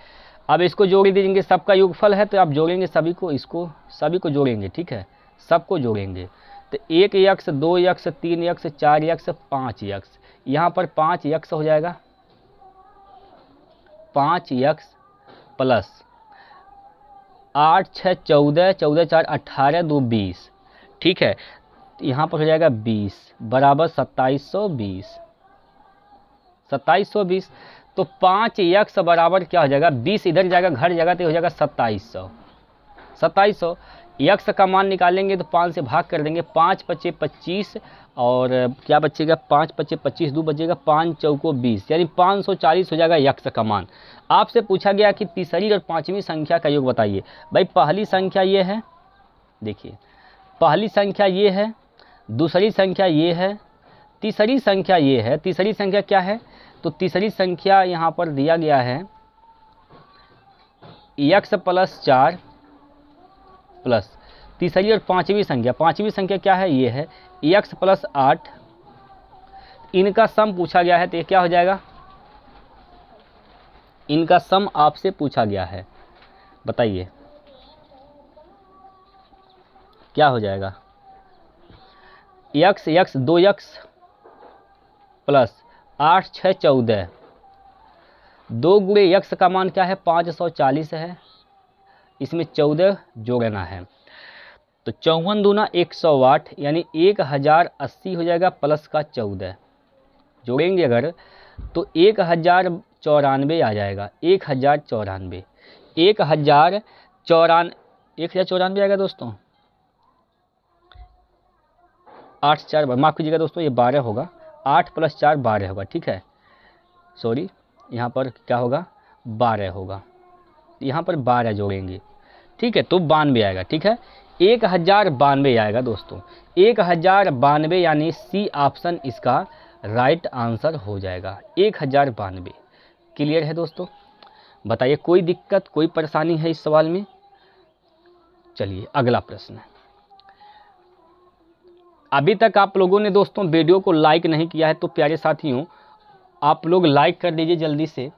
अब इसको जोड़ दीजिए, सबका योगफल है तो आप जोड़ेंगे सभी को, इसको सभी को जोड़ेंगे। ठीक है, सबको जोड़ेंगे तो 1x 2x 3x 4x 5x, यहाँ पर 5x हो जाएगा, 5x प्लस 8 6 14, 14 4 18 2 20। ठीक है, यहाँ पर हो जाएगा 20 बराबर 2720, 2720। तो 5x बराबर क्या हो जाएगा, 20 इधर जाएगा घर जाएगा तो हो जाएगा 2700, 2700। x का मान निकालेंगे तो 5 से भाग कर देंगे, 5 पचे 25 और क्या बचेगा, 5 पचे 25 2 बचेगा, 5 चौको 20 यानी 540 हो जाएगा x का मान। आपसे पूछा गया कि तीसरी और 5वीं संख्या का योग बताइए। भाई पहली संख्या ये है, देखिए पहली संख्या ये है, दूसरी संख्या ये है, तीसरी संख्या ये है। तीसरी संख्या क्या है, तो तीसरी संख्या यहाँ पर दिया गया है x प्लस 4 प्लस तीसरी और 5वीं संख्या, 5वीं संख्या क्या है, ये है x प्लस 8। इनका सम पूछा गया है तो ये क्या हो जाएगा, इनका सम आपसे पूछा गया है, बताइए क्या हो जाएगा, x 2x प्लस 8 6 14, 2 गुणे x का मान क्या है 540 है, इसमें 14 जोड़ना है तो 54 दूना 108 यानी 1080 हो जाएगा, प्लस का 14 जोड़ेंगे अगर तो 1094 आ जाएगा, 1094 1094 आएगा दोस्तों। 8 4 माफ़ कीजिएगा दोस्तों, ये 12 होगा। 8 + 4 12 होगा, ठीक है। सॉरी, यहाँ पर क्या होगा, 12 होगा। यहाँ पर 12 जोड़ेंगे, ठीक है, तो 92 आएगा, ठीक है। 1092 आएगा दोस्तों। 1092 यानी सी ऑप्शन इसका राइट आंसर हो जाएगा। 1092 क्लियर है दोस्तों। बताइए कोई दिक्कत, कोई परेशानी है इस सवाल में? चलिए अगला प्रश्न। अभी तक आप लोगों ने दोस्तों वीडियो को लाइक नहीं किया है तो प्यारे साथियों आप लोग लाइक कर दीजिए जल्दी से,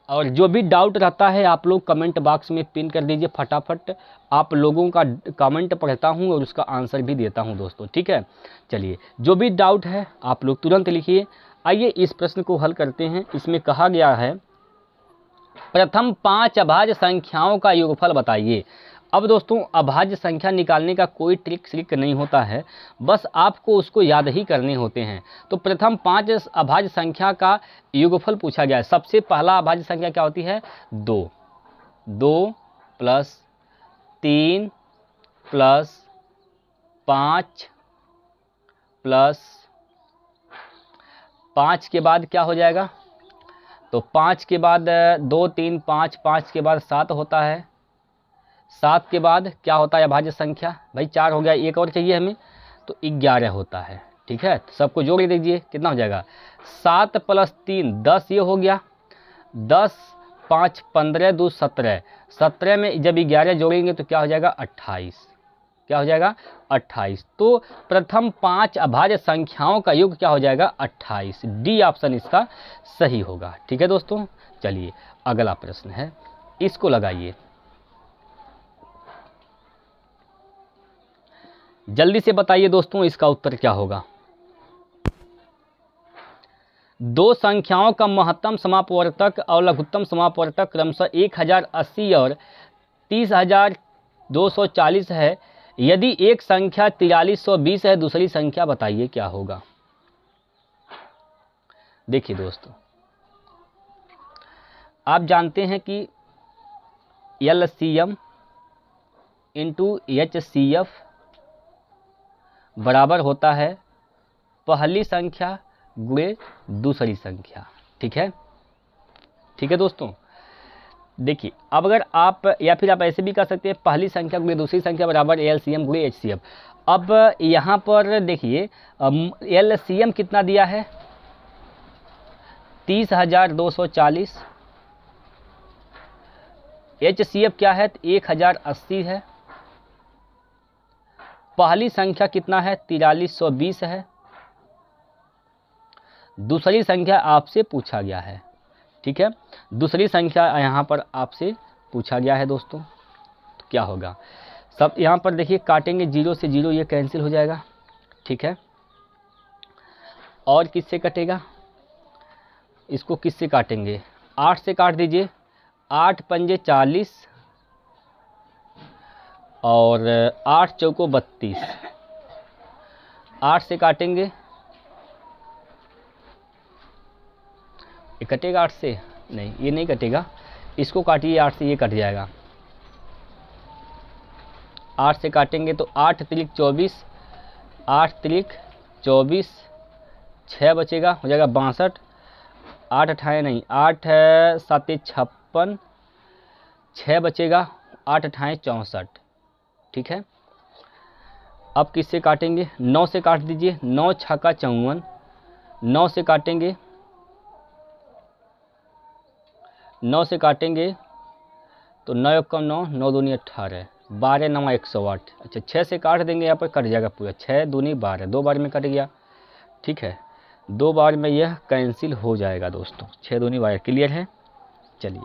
और जो भी डाउट रहता है आप लोग कमेंट बॉक्स में पिन कर दीजिए फटाफट। आप लोगों का कमेंट पढ़ता हूं और उसका आंसर भी देता हूं दोस्तों, ठीक है। चलिए जो भी डाउट है आप लोग तुरंत लिखिए। आइए इस प्रश्न को हल करते हैं। इसमें कहा गया है प्रथम 5 अभाज्य संख्याओं का योगफल बताइए। अब दोस्तों अभाज्य संख्या निकालने का कोई ट्रिक नहीं होता है, बस आपको उसको याद ही करने होते हैं। तो प्रथम 5 अभाज्य संख्या का योगफल पूछा गया है। सबसे पहला अभाज्य संख्या क्या होती है? 2 + 3 + 5 + 5 के बाद क्या हो जाएगा? तो 5 के बाद 2 3 5, 5 के बाद 7 होता है। 7 के बाद क्या होता है अभाज्य संख्या? भाई 4 हो गया, एक और चाहिए हमें, तो 11 होता है, ठीक है। सबको जोड़ दीजिए, कितना हो जाएगा? 7 + 3 10 ये हो गया। 10 5 15 2 17, 17 में जब 11 जोड़ेंगे तो क्या हो जाएगा? 28। क्या हो जाएगा? 28। तो प्रथम 5 अभाज्य संख्याओं का योग क्या हो जाएगा? 28। डी ऑप्शन इसका सही होगा, ठीक है दोस्तों। चलिए अगला प्रश्न है, इसको लगाइए जल्दी से, बताइए दोस्तों इसका उत्तर क्या होगा। दो संख्याओं का महत्तम समापवर्तक और लघुत्तम समापवर्तक क्रमशः 1080 और 30,240 है। यदि एक संख्या 4320 है, दूसरी संख्या बताइए क्या होगा। देखिए दोस्तों आप जानते हैं कि LCM × HCF बराबर होता है पहली संख्या गुणे दूसरी संख्या, ठीक है। ठीक है दोस्तों, देखिए अब अगर आप या फिर आप ऐसे भी कर सकते हैं पहली संख्या गुणे दूसरी संख्या बराबर LCM × HCF। अब यहाँ पर देखिए LCM कितना दिया है? 30,240। HCF क्या है? 1080 है। पहली संख्या कितना है? 4320 है। दूसरी संख्या आपसे पूछा गया है, ठीक है। दूसरी संख्या यहाँ पर आपसे पूछा गया है दोस्तों, तो क्या होगा? सब यहाँ पर देखिए काटेंगे, 0 से 0 ये कैंसिल हो जाएगा, ठीक है। और किससे कटेगा? इसको किससे काटेंगे? 8 से काट दीजिए। 8 पंजे 40 और 8 चौको 32। 8 से काटेंगे, ये कटेगा 8 से? नहीं, ये नहीं कटेगा। इसको काटिए 8 से, ये कट जाएगा। 8 से काटेंगे तो 8 त्रिक 24, 8 त्रिक 24, 6 बचेगा, हो जाएगा 62। 8 अठाए नहीं, 8 7 56, 6 बचेगा, 8 अठाए 64, ठीक है। अब किससे काटेंगे? 9 से काट दीजिए। 9 छक्का 54। 9 से काटेंगे, 9 से काटेंगे तो 9 कम 9, 9 दूनी 18, 12 9 108। अच्छा 6 से काट देंगे, यहाँ पर कट जाएगा पूरा। 6 दूनी 12, 2 बार में कट गया, ठीक है। 2 बार में यह कैंसिल हो जाएगा दोस्तों। 6 दूनी 12, क्लियर है। चलिए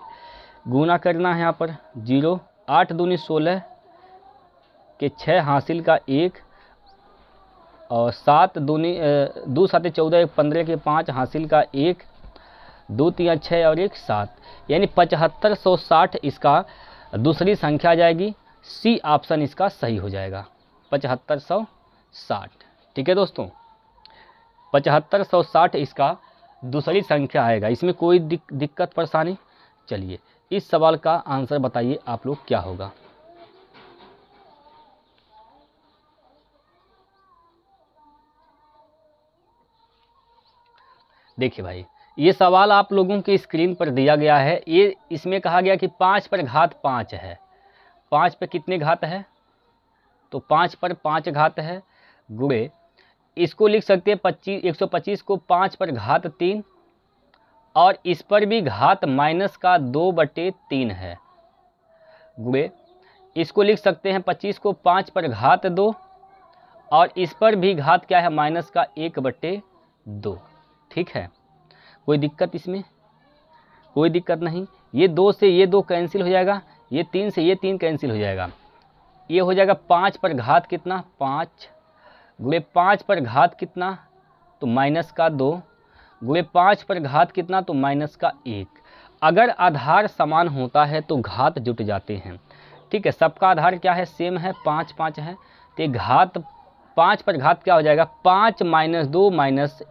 गुना करना है यहाँ पर 0। 8 दूनी 16 के 6 हासिल का 1 और 7 दूनी 2 7 14 15 के 5 हासिल का 1, 2 3 6 और 1 7, यानी 7560 इसका दूसरी संख्या आ जाएगी। सी ऑप्शन इसका सही हो जाएगा, 7560, ठीक है दोस्तों। 7560 इसका दूसरी संख्या आएगा। इसमें कोई दिक्कत परेशानी? चलिए इस सवाल का आंसर बताइए आप लोग क्या होगा। देखिए भाई, ये सवाल आप लोगों के स्क्रीन पर दिया गया है। ये इसमें कहा गया कि 5 पर घात 5 है। 5 पे कितने घात है? तो 5 पर 5 घात है, गुणे इसको लिख सकते हैं 125 को 5 पर घात 3, और इस पर भी घात माइनस का 2/3 है, गुणे इसको लिख सकते हैं 25 को 5 पर घात 2, और इस पर भी घात क्या है? माइनस का 1/2। ठीक है, कोई दिक्कत इसमें? कोई दिक्कत नहीं। ये 2 से ये 2 कैंसिल हो जाएगा, ये 3 से ये 3 कैंसिल हो जाएगा। ये हो जाएगा 5 पर घात कितना? 5, गुणे 5 पर घात कितना? तो माइनस का 2, गुणे 5 पर घात कितना? तो माइनस का 1। अगर आधार समान होता है तो घात जुट जाते हैं। ठीक है, सबका आधार क्या है? सेम है, 5 5 है। तो घात 5 पर घात क्या हो जाएगा? 5 - 2 -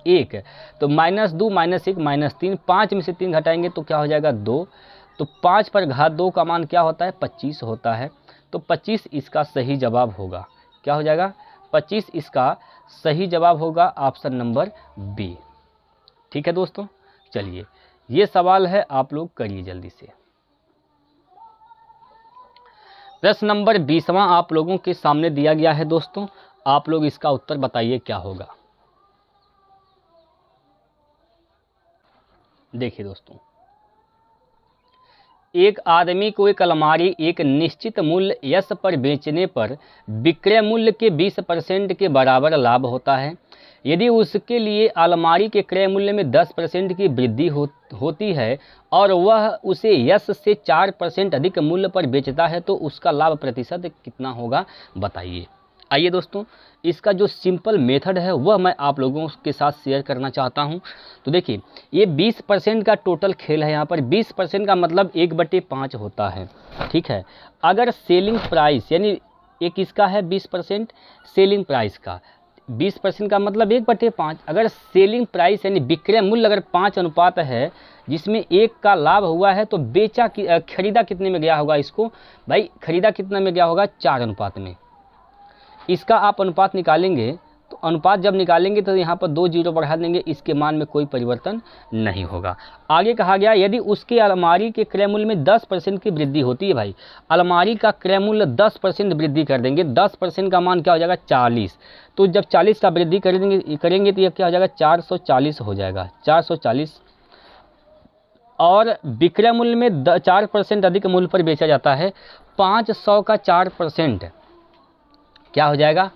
1, तो -2 - 1 -3, 5 में से 3 घटाएंगे तो क्या हो जाएगा? 2। तो 5 पर घात 2 का मान क्या होता है? 25 होता है। तो 25 इसका सही जवाब होगा। क्या हो जाएगा? 25 इसका सही जवाब होगा, ऑप्शन नंबर बी। ठीक है दोस्तों, चलिए ये सवाल है, आप लोग करिए जल्दी से। प्रश्न नंबर 20वां आप लोगों के सामने दिया गया है दोस्तों, आप लोग इसका उत्तर बताइए क्या होगा। देखिए दोस्तों, एक आदमी को एक अलमारी एक निश्चित मूल्य यस पर बेचने पर विक्रय मूल्य के 20% के बराबर लाभ होता है। यदि उसके लिए अलमारी के क्रय मूल्य में 10% की वृद्धि होती है और वह उसे यस से 4% अधिक मूल्य पर बेचता है तो उसका लाभ प्रतिशत कितना होगा, बताइए। आइए दोस्तों, इसका जो सिंपल मेथड है वह मैं आप लोगों के साथ शेयर करना चाहता हूं। तो देखिए, ये 20% का टोटल खेल है। यहाँ पर 20% का मतलब 1/5 होता है। ठीक है, अगर सेलिंग प्राइस यानी ये किसका है? 20% सेलिंग प्राइस का। 20% का मतलब 1/5। अगर सेलिंग प्राइस यानी विक्रय मूल्य अगर 5 अनुपात है, जिसमें 1 का लाभ हुआ है, तो खरीदा कितने में गया होगा? इसको भाई खरीदा कितना में गया होगा? 4 अनुपात में। इसका आप अनुपात निकालेंगे, तो अनुपात जब निकालेंगे तो यहाँ पर 2 जीरो बढ़ा देंगे, इसके मान में कोई परिवर्तन नहीं होगा। आगे कहा गया, यदि उसके अलमारी के क्रय मूल्य में 10% की वृद्धि होती है। भाई अलमारी का क्रय मूल्य 10% वृद्धि कर देंगे, 10% का मान क्या हो जाएगा? 40। तो जब 40 का वृद्धि करेंगे तो ये क्या हो जाएगा? 440 हो जाएगा, 440। और विक्रय मूल्य में 4% अधिक मूल्य पर बेचा जाता है। 500 का 4% क्या हो जाएगा?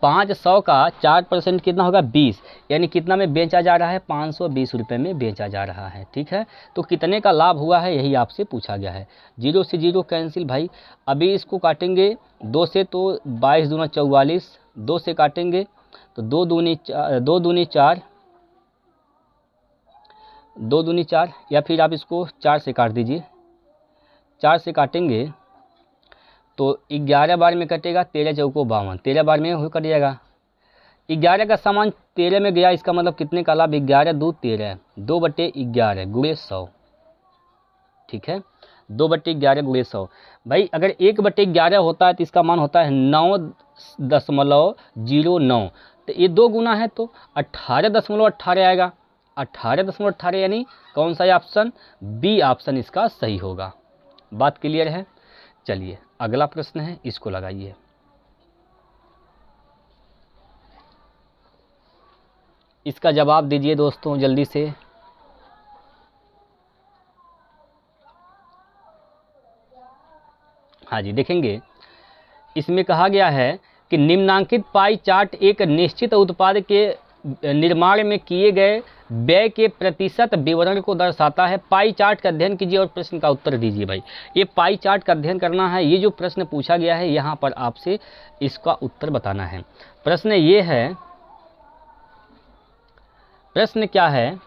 500 का 4% कितना होगा? 20। यानी कितना में बेचा जा रहा है? 520 रुपये में बेचा जा रहा है। ठीक है, तो कितने का लाभ हुआ है यही आपसे पूछा गया है। 0 से 0 कैंसिल भाई। अभी इसको काटेंगे 2 से, तो 22 दूना 44, 2 से काटेंगे तो 2 दूनी 4, 2 दूनी 4, या फिर आप इसको 4 से काट दीजिए। 4 से काटेंगे तो 11 बार में कटेगा, 13 चौको 52, 13 बार में हो कट जाएगा। 11 का सामान 13 में गया, इसका मतलब कितने का लाभ? 11 2 13, 2/11 गुणे 100। ठीक है, 2/11 गुणे 100। भाई अगर 1/11 होता है तो इसका मान होता है 9.09। तो ये 2 गुना है तो 18.18 आएगा। 18.18 यानी कौन सा ऑप्शन? बी ऑप्शन इसका सही होगा। बात क्लियर है? चलिए अगला प्रश्न है, इसको लगाइए। इसका जवाब दीजिए दोस्तों जल्दी से। हाँ जी, देखेंगे इसमें कहा गया है कि निम्नांकित पाई चार्ट एक निश्चित उत्पाद के निर्माण में किए गए व्यय के प्रतिशत विवरण को दर्शाता है। पाई चार्ट का अध्ययन कीजिए और प्रश्न का उत्तर दीजिए। भाई ये पाई चार्ट का अध्ययन करना है। ये जो प्रश्न पूछा गया है यहाँ पर आपसे इसका उत्तर बताना है। प्रश्न ये है, प्रश्न क्या है?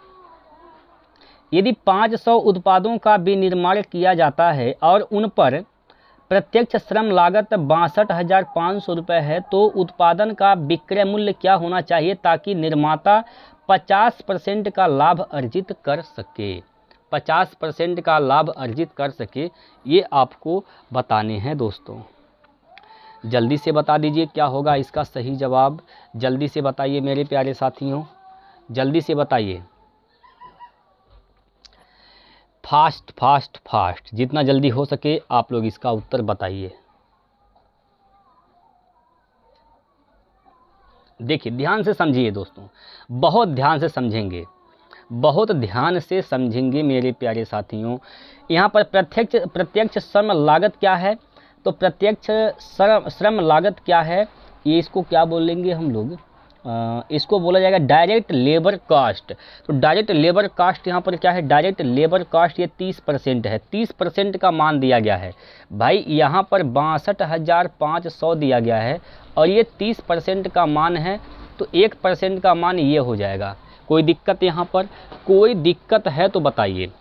यदि 500 उत्पादों का विनिर्माण किया जाता है और उन पर प्रत्यक्ष श्रम लागत 62,500 रुपये है, तो उत्पादन का विक्रय मूल्य क्या होना चाहिए ताकि निर्माता 50% का लाभ अर्जित कर सके? 50% का लाभ अर्जित कर सके, ये आपको बताने हैं दोस्तों। जल्दी से बता दीजिए क्या होगा इसका सही जवाब। जल्दी से बताइए मेरे प्यारे साथियों, जल्दी से बताइए। फास्ट फास्ट फास्ट, जितना जल्दी हो सके आप लोग इसका उत्तर बताइए। देखिए ध्यान से समझिए दोस्तों, बहुत ध्यान से समझेंगे, बहुत ध्यान से समझेंगे मेरे प्यारे साथियों। यहाँ पर प्रत्यक्ष श्रम लागत क्या है? तो प्रत्यक्ष श्रम लागत क्या है, ये इसको क्या बोलेंगे हम लोग, इसको बोला जाएगा डायरेक्ट लेबर कास्ट। तो डायरेक्ट लेबर कास्ट यहाँ पर क्या है, डायरेक्ट लेबर कास्ट ये 30% है, 30% का मान दिया गया है भाई। यहाँ पर 62,500 दिया गया है और ये 30% का मान है, तो 1% का मान ये हो जाएगा। कोई दिक्कत यहाँ पर, कोई दिक्कत है तो बताइए।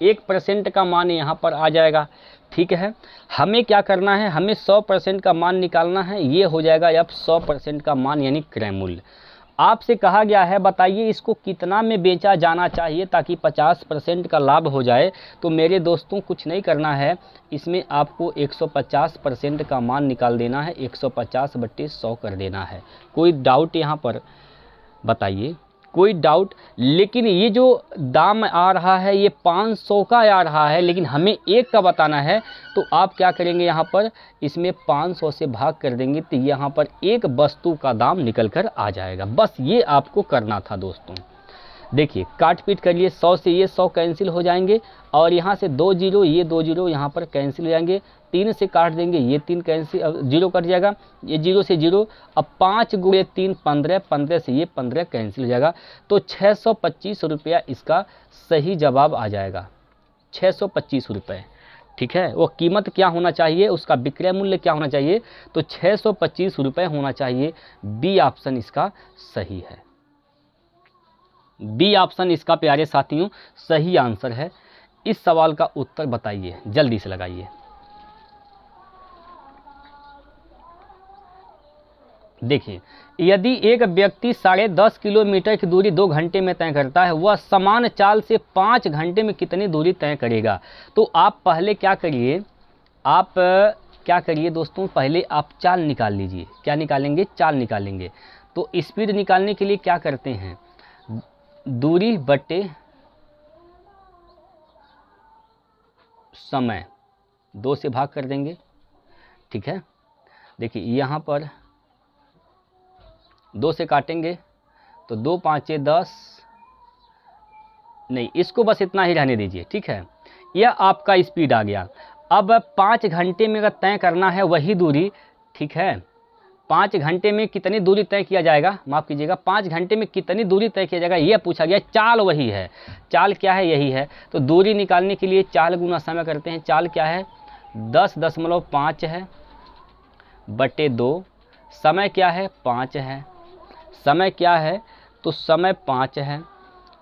1% का मान यहाँ पर आ जाएगा, ठीक है। हमें क्या करना है, हमें 100% का मान निकालना है, ये हो जाएगा अब 100% का मान यानी क्रय मूल्य। आपसे कहा गया है बताइए इसको कितना में बेचा जाना चाहिए ताकि 50% का लाभ हो जाए। तो मेरे दोस्तों कुछ नहीं करना है, इसमें आपको 150% का मान निकाल देना है, 150/100 कर देना है। कोई डाउट यहाँ पर बताइए, कोई डाउट? लेकिन ये जो दाम आ रहा है ये 500 का आ रहा है, लेकिन हमें 1 का बताना है। तो आप क्या करेंगे, यहाँ पर इसमें 500 से भाग कर देंगे तो यहाँ पर एक वस्तु का दाम निकल कर आ जाएगा। बस ये आपको करना था दोस्तों। देखिए काट पीट करिए, 100 से ये 100 कैंसिल हो जाएंगे और यहाँ से 2 जीरो, ये 2 जीरो यहाँ पर कैंसिल हो जाएंगे। 3 से काट देंगे, ये 3 कैंसिल, जीरो कट जाएगा, ये 0 से 0। अब 5 गुणे 3 15, 15 से ये 15 कैंसिल हो जाएगा। तो 625 रुपया इसका सही जवाब आ जाएगा, 625 रुपये, ठीक है। वो कीमत क्या होना चाहिए, उसका विक्रय मूल्य क्या होना चाहिए, तो 625 रुपये होना चाहिए। बी ऑप्शन इसका सही है, बी ऑप्शन इसका प्यारे साथियों सही आंसर है। इस सवाल का उत्तर बताइए, जल्दी से लगाइए। देखिए यदि एक व्यक्ति 10.5 किलोमीटर की दूरी 2 घंटे में तय करता है, वह समान चाल से 5 घंटे में कितनी दूरी तय करेगा? तो आप पहले क्या करिए, आप क्या करिए दोस्तों, पहले आप चाल निकाल लीजिए। क्या निकालेंगे? चाल निकालेंगे। तो स्पीड निकालने के लिए क्या करते हैं, दूरी बटे समय 2 से भाग कर देंगे, ठीक है। देखिए यहाँ पर 2 से काटेंगे तो 2 5 10, नहीं इसको बस इतना ही रहने दीजिए, ठीक है। यह आपका स्पीड आ गया। अब 5 घंटे में अगर तय करना है वही दूरी, ठीक है, 5 घंटे में कितनी दूरी तय किया जाएगा, माफ़ कीजिएगा 5 घंटे में कितनी दूरी तय किया जाएगा यह पूछा गया। चाल वही है, चाल क्या है, यही है। तो दूरी निकालने के लिए चाल गुना समय करते हैं। चाल क्या है, 10.5 है बटे 2। समय क्या है, 5 है। समय क्या है, तो समय 5 है।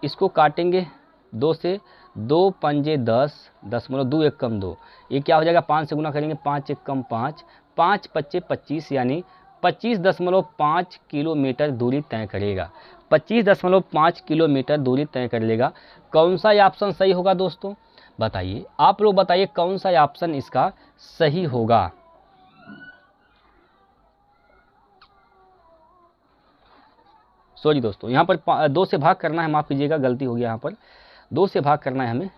इसको काटेंगे 2 से, 2 पंजे 10, 10 2 1 कम 2, ये क्या हो जाएगा, 5 से गुना करेंगे, 5 1 कम 5, 5 पच्चे 25, यानी 25.5 किलोमीटर दूरी तय करेगा। 25.5 किलोमीटर दूरी तय कर लेगा। कौन सा ऑप्शन सही होगा दोस्तों, बताइए आप लोग, बताइए कौन सा ऑप्शन इसका सही होगा। सॉरी दोस्तों, यहाँ पर 2 से भाग करना है, माफ़ कीजिएगा गलती हो गया, यहाँ पर 2 से भाग करना है हमें।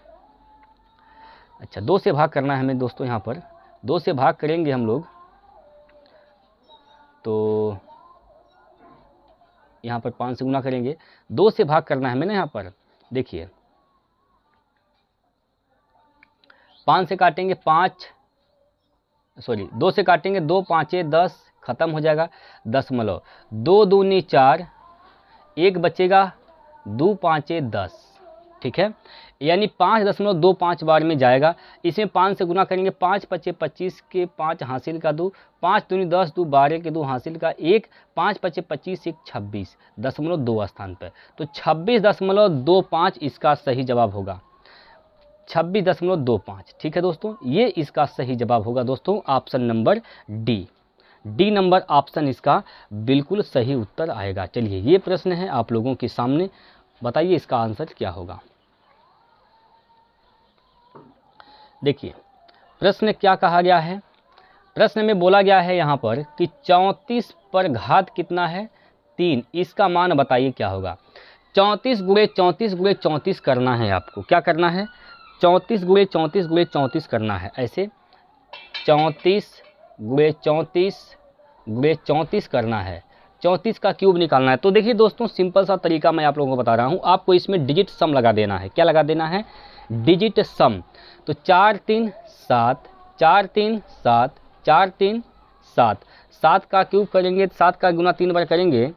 अच्छा 2 से भाग करना है हमें दोस्तों, यहाँ पर 2 से भाग करेंगे हम लोग तो यहाँ पर 5 से गुना करेंगे, 2 से भाग करना है हमें ना। यहाँ पर देखिए 5 से काटेंगे 5, सॉरी 2 से काटेंगे, 2 5 10, ख़त्म हो जाएगा। 2 दूनी 4, 1 बचेगा, 2 5 10, ठीक है, यानी 5.25 बार में जाएगा। इसमें 5 से गुना करेंगे, 5 पच्चे 25 के 5 हासिल का 2, 5 दूनी 10, 2 12 के 2 हासिल का 1, 5 पच्चे 25, 1 26.2 स्थान पर, तो 26.25 इसका सही जवाब होगा। 26.25, ठीक है दोस्तों, ये इसका सही जवाब होगा दोस्तों, option number D number option इसका बिल्कुल सही उत्तर आएगा। चलिए ये प्रश्न है आप लोगों के सामने, बताइए इसका आंसर क्या होगा। देखिए प्रश्न क्या कहा गया है, प्रश्न में बोला गया है यहाँ पर कि 34 पर घात कितना है, 3, इसका मान बताइए क्या होगा। 34 गुणे 34 गुणे 34 करना है आपको, क्या करना है, 34 गुणे 34 गुणे 34 करना है, ऐसे 34 गुणे 34 गुणे 34 करना है, 34 का क्यूब निकालना है। तो देखिए दोस्तों, सिंपल सा तरीका मैं आप लोगों को बता रहा हूँ, आपको इसमें डिजिट सम लगा देना है। क्या लगा देना है? डिजिट सम। तो 4 3 7, 4 3 7, 4 3 7, 7 का क्यूब करेंगे, 7 का गुना 3 बार करेंगे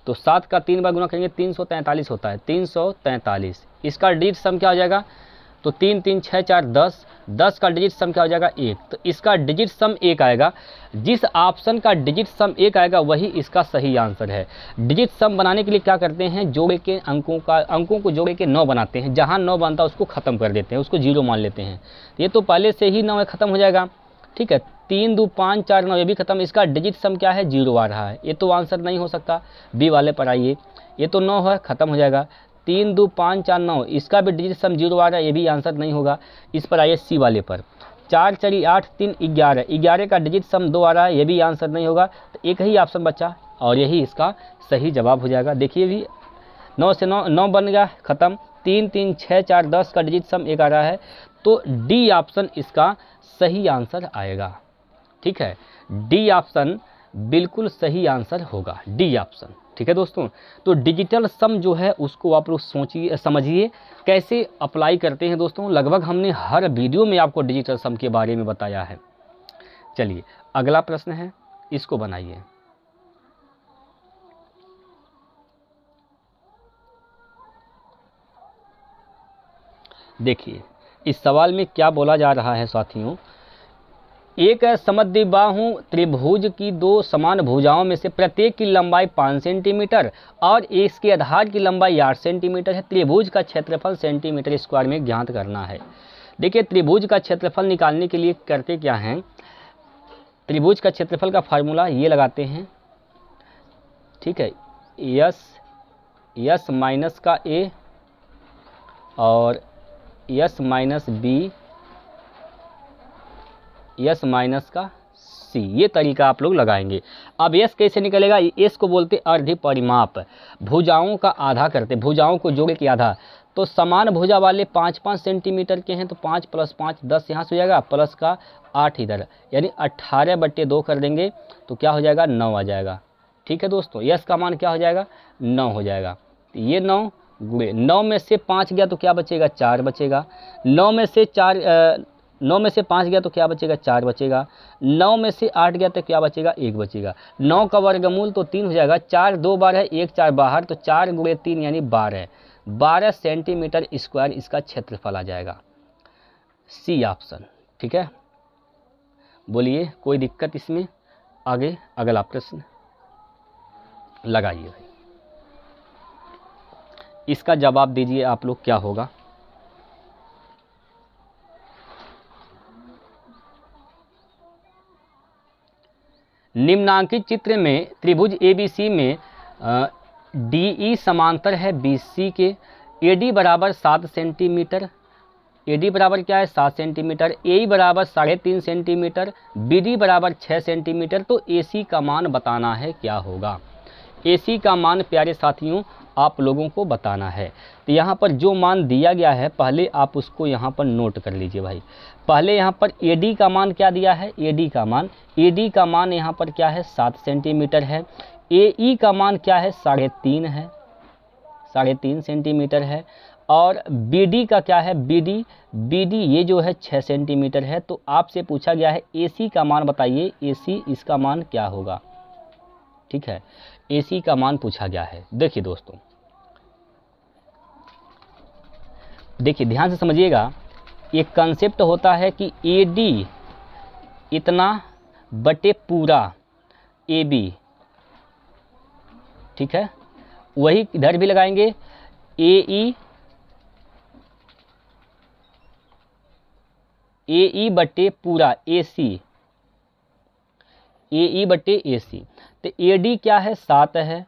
तो 7 का 3 बार गुना करेंगे 343 होता है, 343। इसका डिजिट सम क्या हो जाएगा? तो 3 3 6 4 10, 10 का डिजिट सम क्या हो जाएगा? 1। तो इसका डिजिट सम 1 आएगा। जिस ऑप्शन का डिजिट सम 1 आएगा वही इसका सही आंसर है। डिजिट सम बनाने के लिए क्या करते हैं? जोड़े के अंकों को जोड़े के 9 बनाते हैं, जहां 9 बनता है उसको खत्म कर देते हैं, उसको 0 मान लेते हैं। ये तो पहले से ही 9 खत्म हो जाएगा, ठीक है। 3 2 5 4 9, ये भी खत्म। इसका डिजिट सम क्या है? 0 आ रहा है, ये तो आंसर नहीं हो सकता। बी वाले पर आइए, ये तो 9 है, खत्म हो जाएगा। 3 2 5 4 9, इसका भी डिजिट सम 0 आ रहा है, ये भी आंसर नहीं होगा। इस पर आइए सी वाले पर, 4 4 8 3 11, 11 का डिजिट सम 2 आ रहा है, ये भी आंसर नहीं होगा। तो एक ही ऑप्शन बचा और यही इसका सही जवाब हो जाएगा। देखिए भी 9 से 9 बन गया, खत्म। 3 3 6 4 10 का डिजिट सम 1 आ रहा है, तो डी ऑप्शन इसका सही आंसर आएगा, ठीक है। डी ऑप्शन बिल्कुल सही आंसर होगा, डी ऑप्शन, ठीक है दोस्तों। तो डिजिटल सम जो है उसको आप लोग सोचिए, समझिए कैसे अप्लाई करते हैं दोस्तों। लगभग हमने हर वीडियो में आपको डिजिटल सम के बारे में बताया है। चलिए अगला प्रश्न है, इसको बनाइए। देखिए इस सवाल में क्या बोला जा रहा है साथियों। एक समद्विबाहु त्रिभुज की 2 समान भुजाओं में से प्रत्येक की लंबाई 5 सेंटीमीटर और इसके आधार की लंबाई 8 सेंटीमीटर है। त्रिभुज का क्षेत्रफल सेंटीमीटर स्क्वायर में ज्ञात करना है। देखिए त्रिभुज का क्षेत्रफल निकालने के लिए करते क्या हैं, त्रिभुज का क्षेत्रफल का फार्मूला ये लगाते हैं, ठीक है। यस माइनस का ए और S minus B, S minus का सी, ये तरीका आप लोग लगाएंगे। अब यस कैसे निकलेगा? यस को बोलते अर्ध परिमाप, भुजाओं का आधा करते, भुजाओं को जोड़े के आधा। तो समान भुजा वाले 5-5 सेंटीमीटर के हैं, तो 5 + 5 10 यहाँ से हो जाएगा, प्लस का 8 इधर, यानी 18/2 कर देंगे तो क्या हो जाएगा? 9 आ जाएगा, ठीक है दोस्तों। यस का मान क्या हो जाएगा? 9 हो जाएगा। तो ये 9 गुणे 9 में से 5 गया तो क्या बचेगा? 4 बचेगा। 9 में से 5 गया तो क्या बचेगा? 4 बचेगा। 9 में से 8 गया तो क्या बचेगा? 1 बचेगा। 9 का वर्गमूल तो 3 हो जाएगा, 4 2 बार है, 1 4 बाहर, तो 4 गुणे 3 यानी 12 सेंटीमीटर स्क्वायर इसका क्षेत्रफल आ जाएगा, सी ऑप्शन, ठीक है। बोलिए कोई दिक्कत इसमें? आगे अगला प्रश्न लगाइए भाई, इसका जवाब दीजिए आप लोग, क्या होगा? निम्नांकित चित्र में त्रिभुज ABC में DE समांतर है BC के। AD बराबर 7 सेंटीमीटर, AD बराबर क्या है? 7 सेंटीमीटर। AE बराबर 3.5 सेंटीमीटर, BD बराबर 6 सेंटीमीटर। तो AC का मान बताना है, क्या होगा? AC का मान प्यारे साथियों आप लोगों को बताना है। तो यहाँ पर जो मान दिया गया है पहले आप उसको यहाँ पर नोट कर लीजिए भाई। पहले यहाँ पर AD का मान क्या दिया है? AD का मान यहाँ पर क्या है? 7 सेंटीमीटर है। AE का मान क्या है? 3.5 है, 3.5 सेंटीमीटर है। और BD का क्या है? BD ये जो है 6 सेंटीमीटर है। तो आपसे पूछा गया है AC का मान बताइए, AC इसका मान क्या होगा, ठीक है। AC का मान पूछा गया है। देखिए दोस्तों, देखिए ध्यान से समझिएगा, एक कंसेप्ट होता है कि AD इतना बटे पूरा AB, ठीक है। वही इधर भी लगाएंगे, AE बटे पूरा AC, AE बटे AC। तो AD क्या है? 7 है।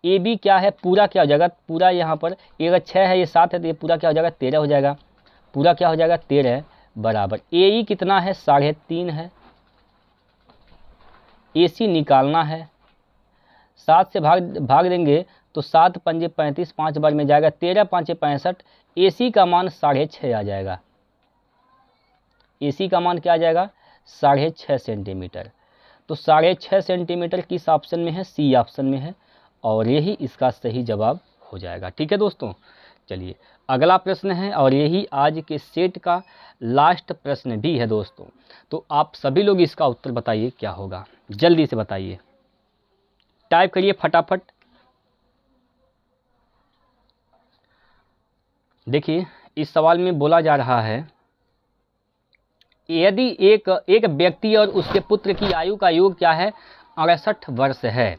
AB क्या है? पूरा क्या हो जाएगा? पूरा यहाँ पर अगर 6 है, ये 7 है, तो ये पूरा क्या हो जाएगा? 13 हो जाएगा। पूरा क्या हो जाएगा? 13 बराबर AE कितना है? 3.5 है। AC निकालना है, 7 से भाग देंगे तो 7 पंजे 35, 5 बार में जाएगा 13 5 65। AC का मान 6.5 आ जाएगा। AC का मान क्या आ जाएगा? 6.5 सेंटीमीटर। तो 6.5 सेंटीमीटर किस ऑप्शन में है? C ऑप्शन में है, और यही इसका सही जवाब हो जाएगा। ठीक है दोस्तों, चलिए अगला प्रश्न है, और यही आज के सेट का लास्ट प्रश्न भी है दोस्तों। तो आप सभी लोग इसका उत्तर बताइए क्या होगा, जल्दी से बताइए, टाइप करिए फटाफट। देखिए इस सवाल में बोला जा रहा है, यदि एक व्यक्ति और उसके पुत्र की आयु का योग क्या है? 68 वर्ष है।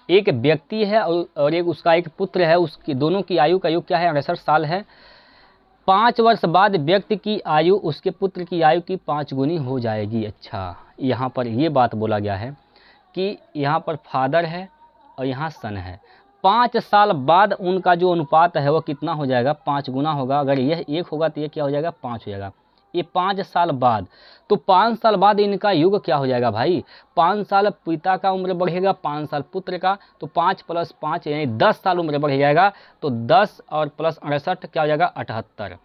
एक व्यक्ति है और एक उसका एक पुत्र है, उसकी दोनों की आयु का योग क्या है? 68 साल है। 5 वर्ष बाद व्यक्ति की आयु उसके पुत्र की आयु की 5 गुनी हो जाएगी। अच्छा, यहाँ पर ये बात बोला गया है कि यहाँ पर फादर है और यहाँ सन है। 5 साल बाद उनका जो अनुपात है वो कितना हो जाएगा? 5 गुना होगा। अगर यह 1 होगा तो ये क्या हो जाएगा? 5 हो जाएगा। ये 5 साल बाद, तो 5 साल बाद इनका युग क्या हो जाएगा भाई? 5 साल पिता का उम्र बढ़ेगा, 5 साल पुत्र का, तो 5 + 5 यानी 10 साल उम्र बढ़ जाएगा। तो 10 और प्लस 68 क्या हो जाएगा? 78।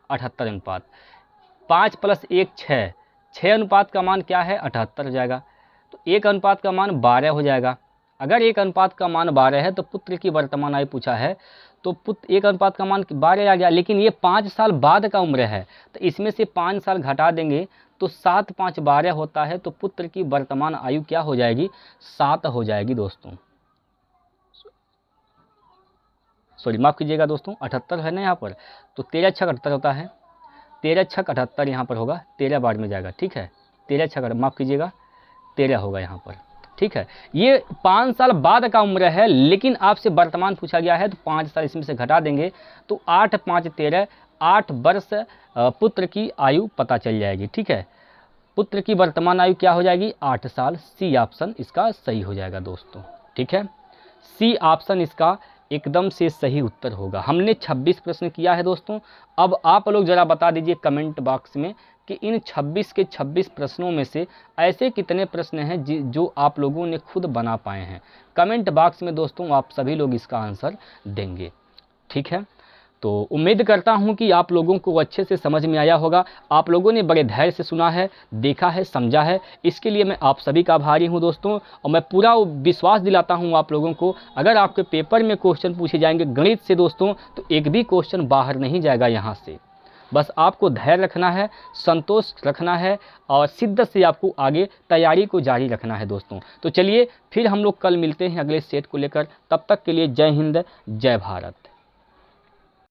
78 अनुपात। 5 + 1 6, 6 अनुपात का मान क्या है? 78 हो जाएगा। तो 1 अनुपात का मान 12 हो जाएगा। अगर 1 अनुपात का मान 12 है तो पुत्र की वर्तमान आयु पूछा है, तो पुत्र 1 अनुपात का मान 12 आ गया। लेकिन ये 5 साल बाद का उम्र है, तो इसमें से 5 साल घटा देंगे तो 7 5 12 होता है। तो पुत्र की वर्तमान आयु क्या हो जाएगी? 7 हो जाएगी दोस्तों। सॉरी, माफ़ कीजिएगा दोस्तों, 78 है ना यहाँ पर, तो 13 छक 78 होता है। 13 छक 78 यहाँ पर होगा, 13 बार में जाएगा। ठीक है, 13 छक, माफ़ कीजिएगा, 13 होगा यहाँ पर। ठीक है, ये 5 साल बाद का उम्र है, लेकिन आपसे वर्तमान पूछा गया है, तो 5 साल इसमें से घटा देंगे तो 8 5 13, 8 वर्ष पुत्र की आयु पता चल जाएगी। ठीक है, पुत्र की वर्तमान आयु क्या हो जाएगी? 8 साल। C ऑप्शन इसका सही हो जाएगा दोस्तों। ठीक है, C ऑप्शन इसका एकदम से सही उत्तर होगा। हमने 26 प्रश्न किया है दोस्तों। अब आप लोग ज़रा बता दीजिए कमेंट बॉक्स में कि इन 26 के 26 प्रश्नों में से ऐसे कितने प्रश्न हैं जो आप लोगों ने खुद बना पाए हैं। कमेंट बॉक्स में दोस्तों आप सभी लोग इसका आंसर देंगे। ठीक है, तो उम्मीद करता हूं कि आप लोगों को अच्छे से समझ में आया होगा। आप लोगों ने बड़े धैर्य से सुना है, देखा है, समझा है, इसके लिए मैं आप सभी का आभारी हूं दोस्तों। और मैं पूरा विश्वास दिलाता हूं आप लोगों को, अगर आपके पेपर में क्वेश्चन पूछे जाएंगे गणित से दोस्तों, तो एक भी क्वेश्चन बाहर नहीं जाएगा यहाँ से। बस आपको धैर्य रखना है, संतोष रखना है, और शिद्दत से आपको आगे तैयारी को जारी रखना है दोस्तों। तो चलिए फिर हम लोग कल मिलते हैं अगले सेट को लेकर। तब तक के लिए जय हिंद, जय भारत।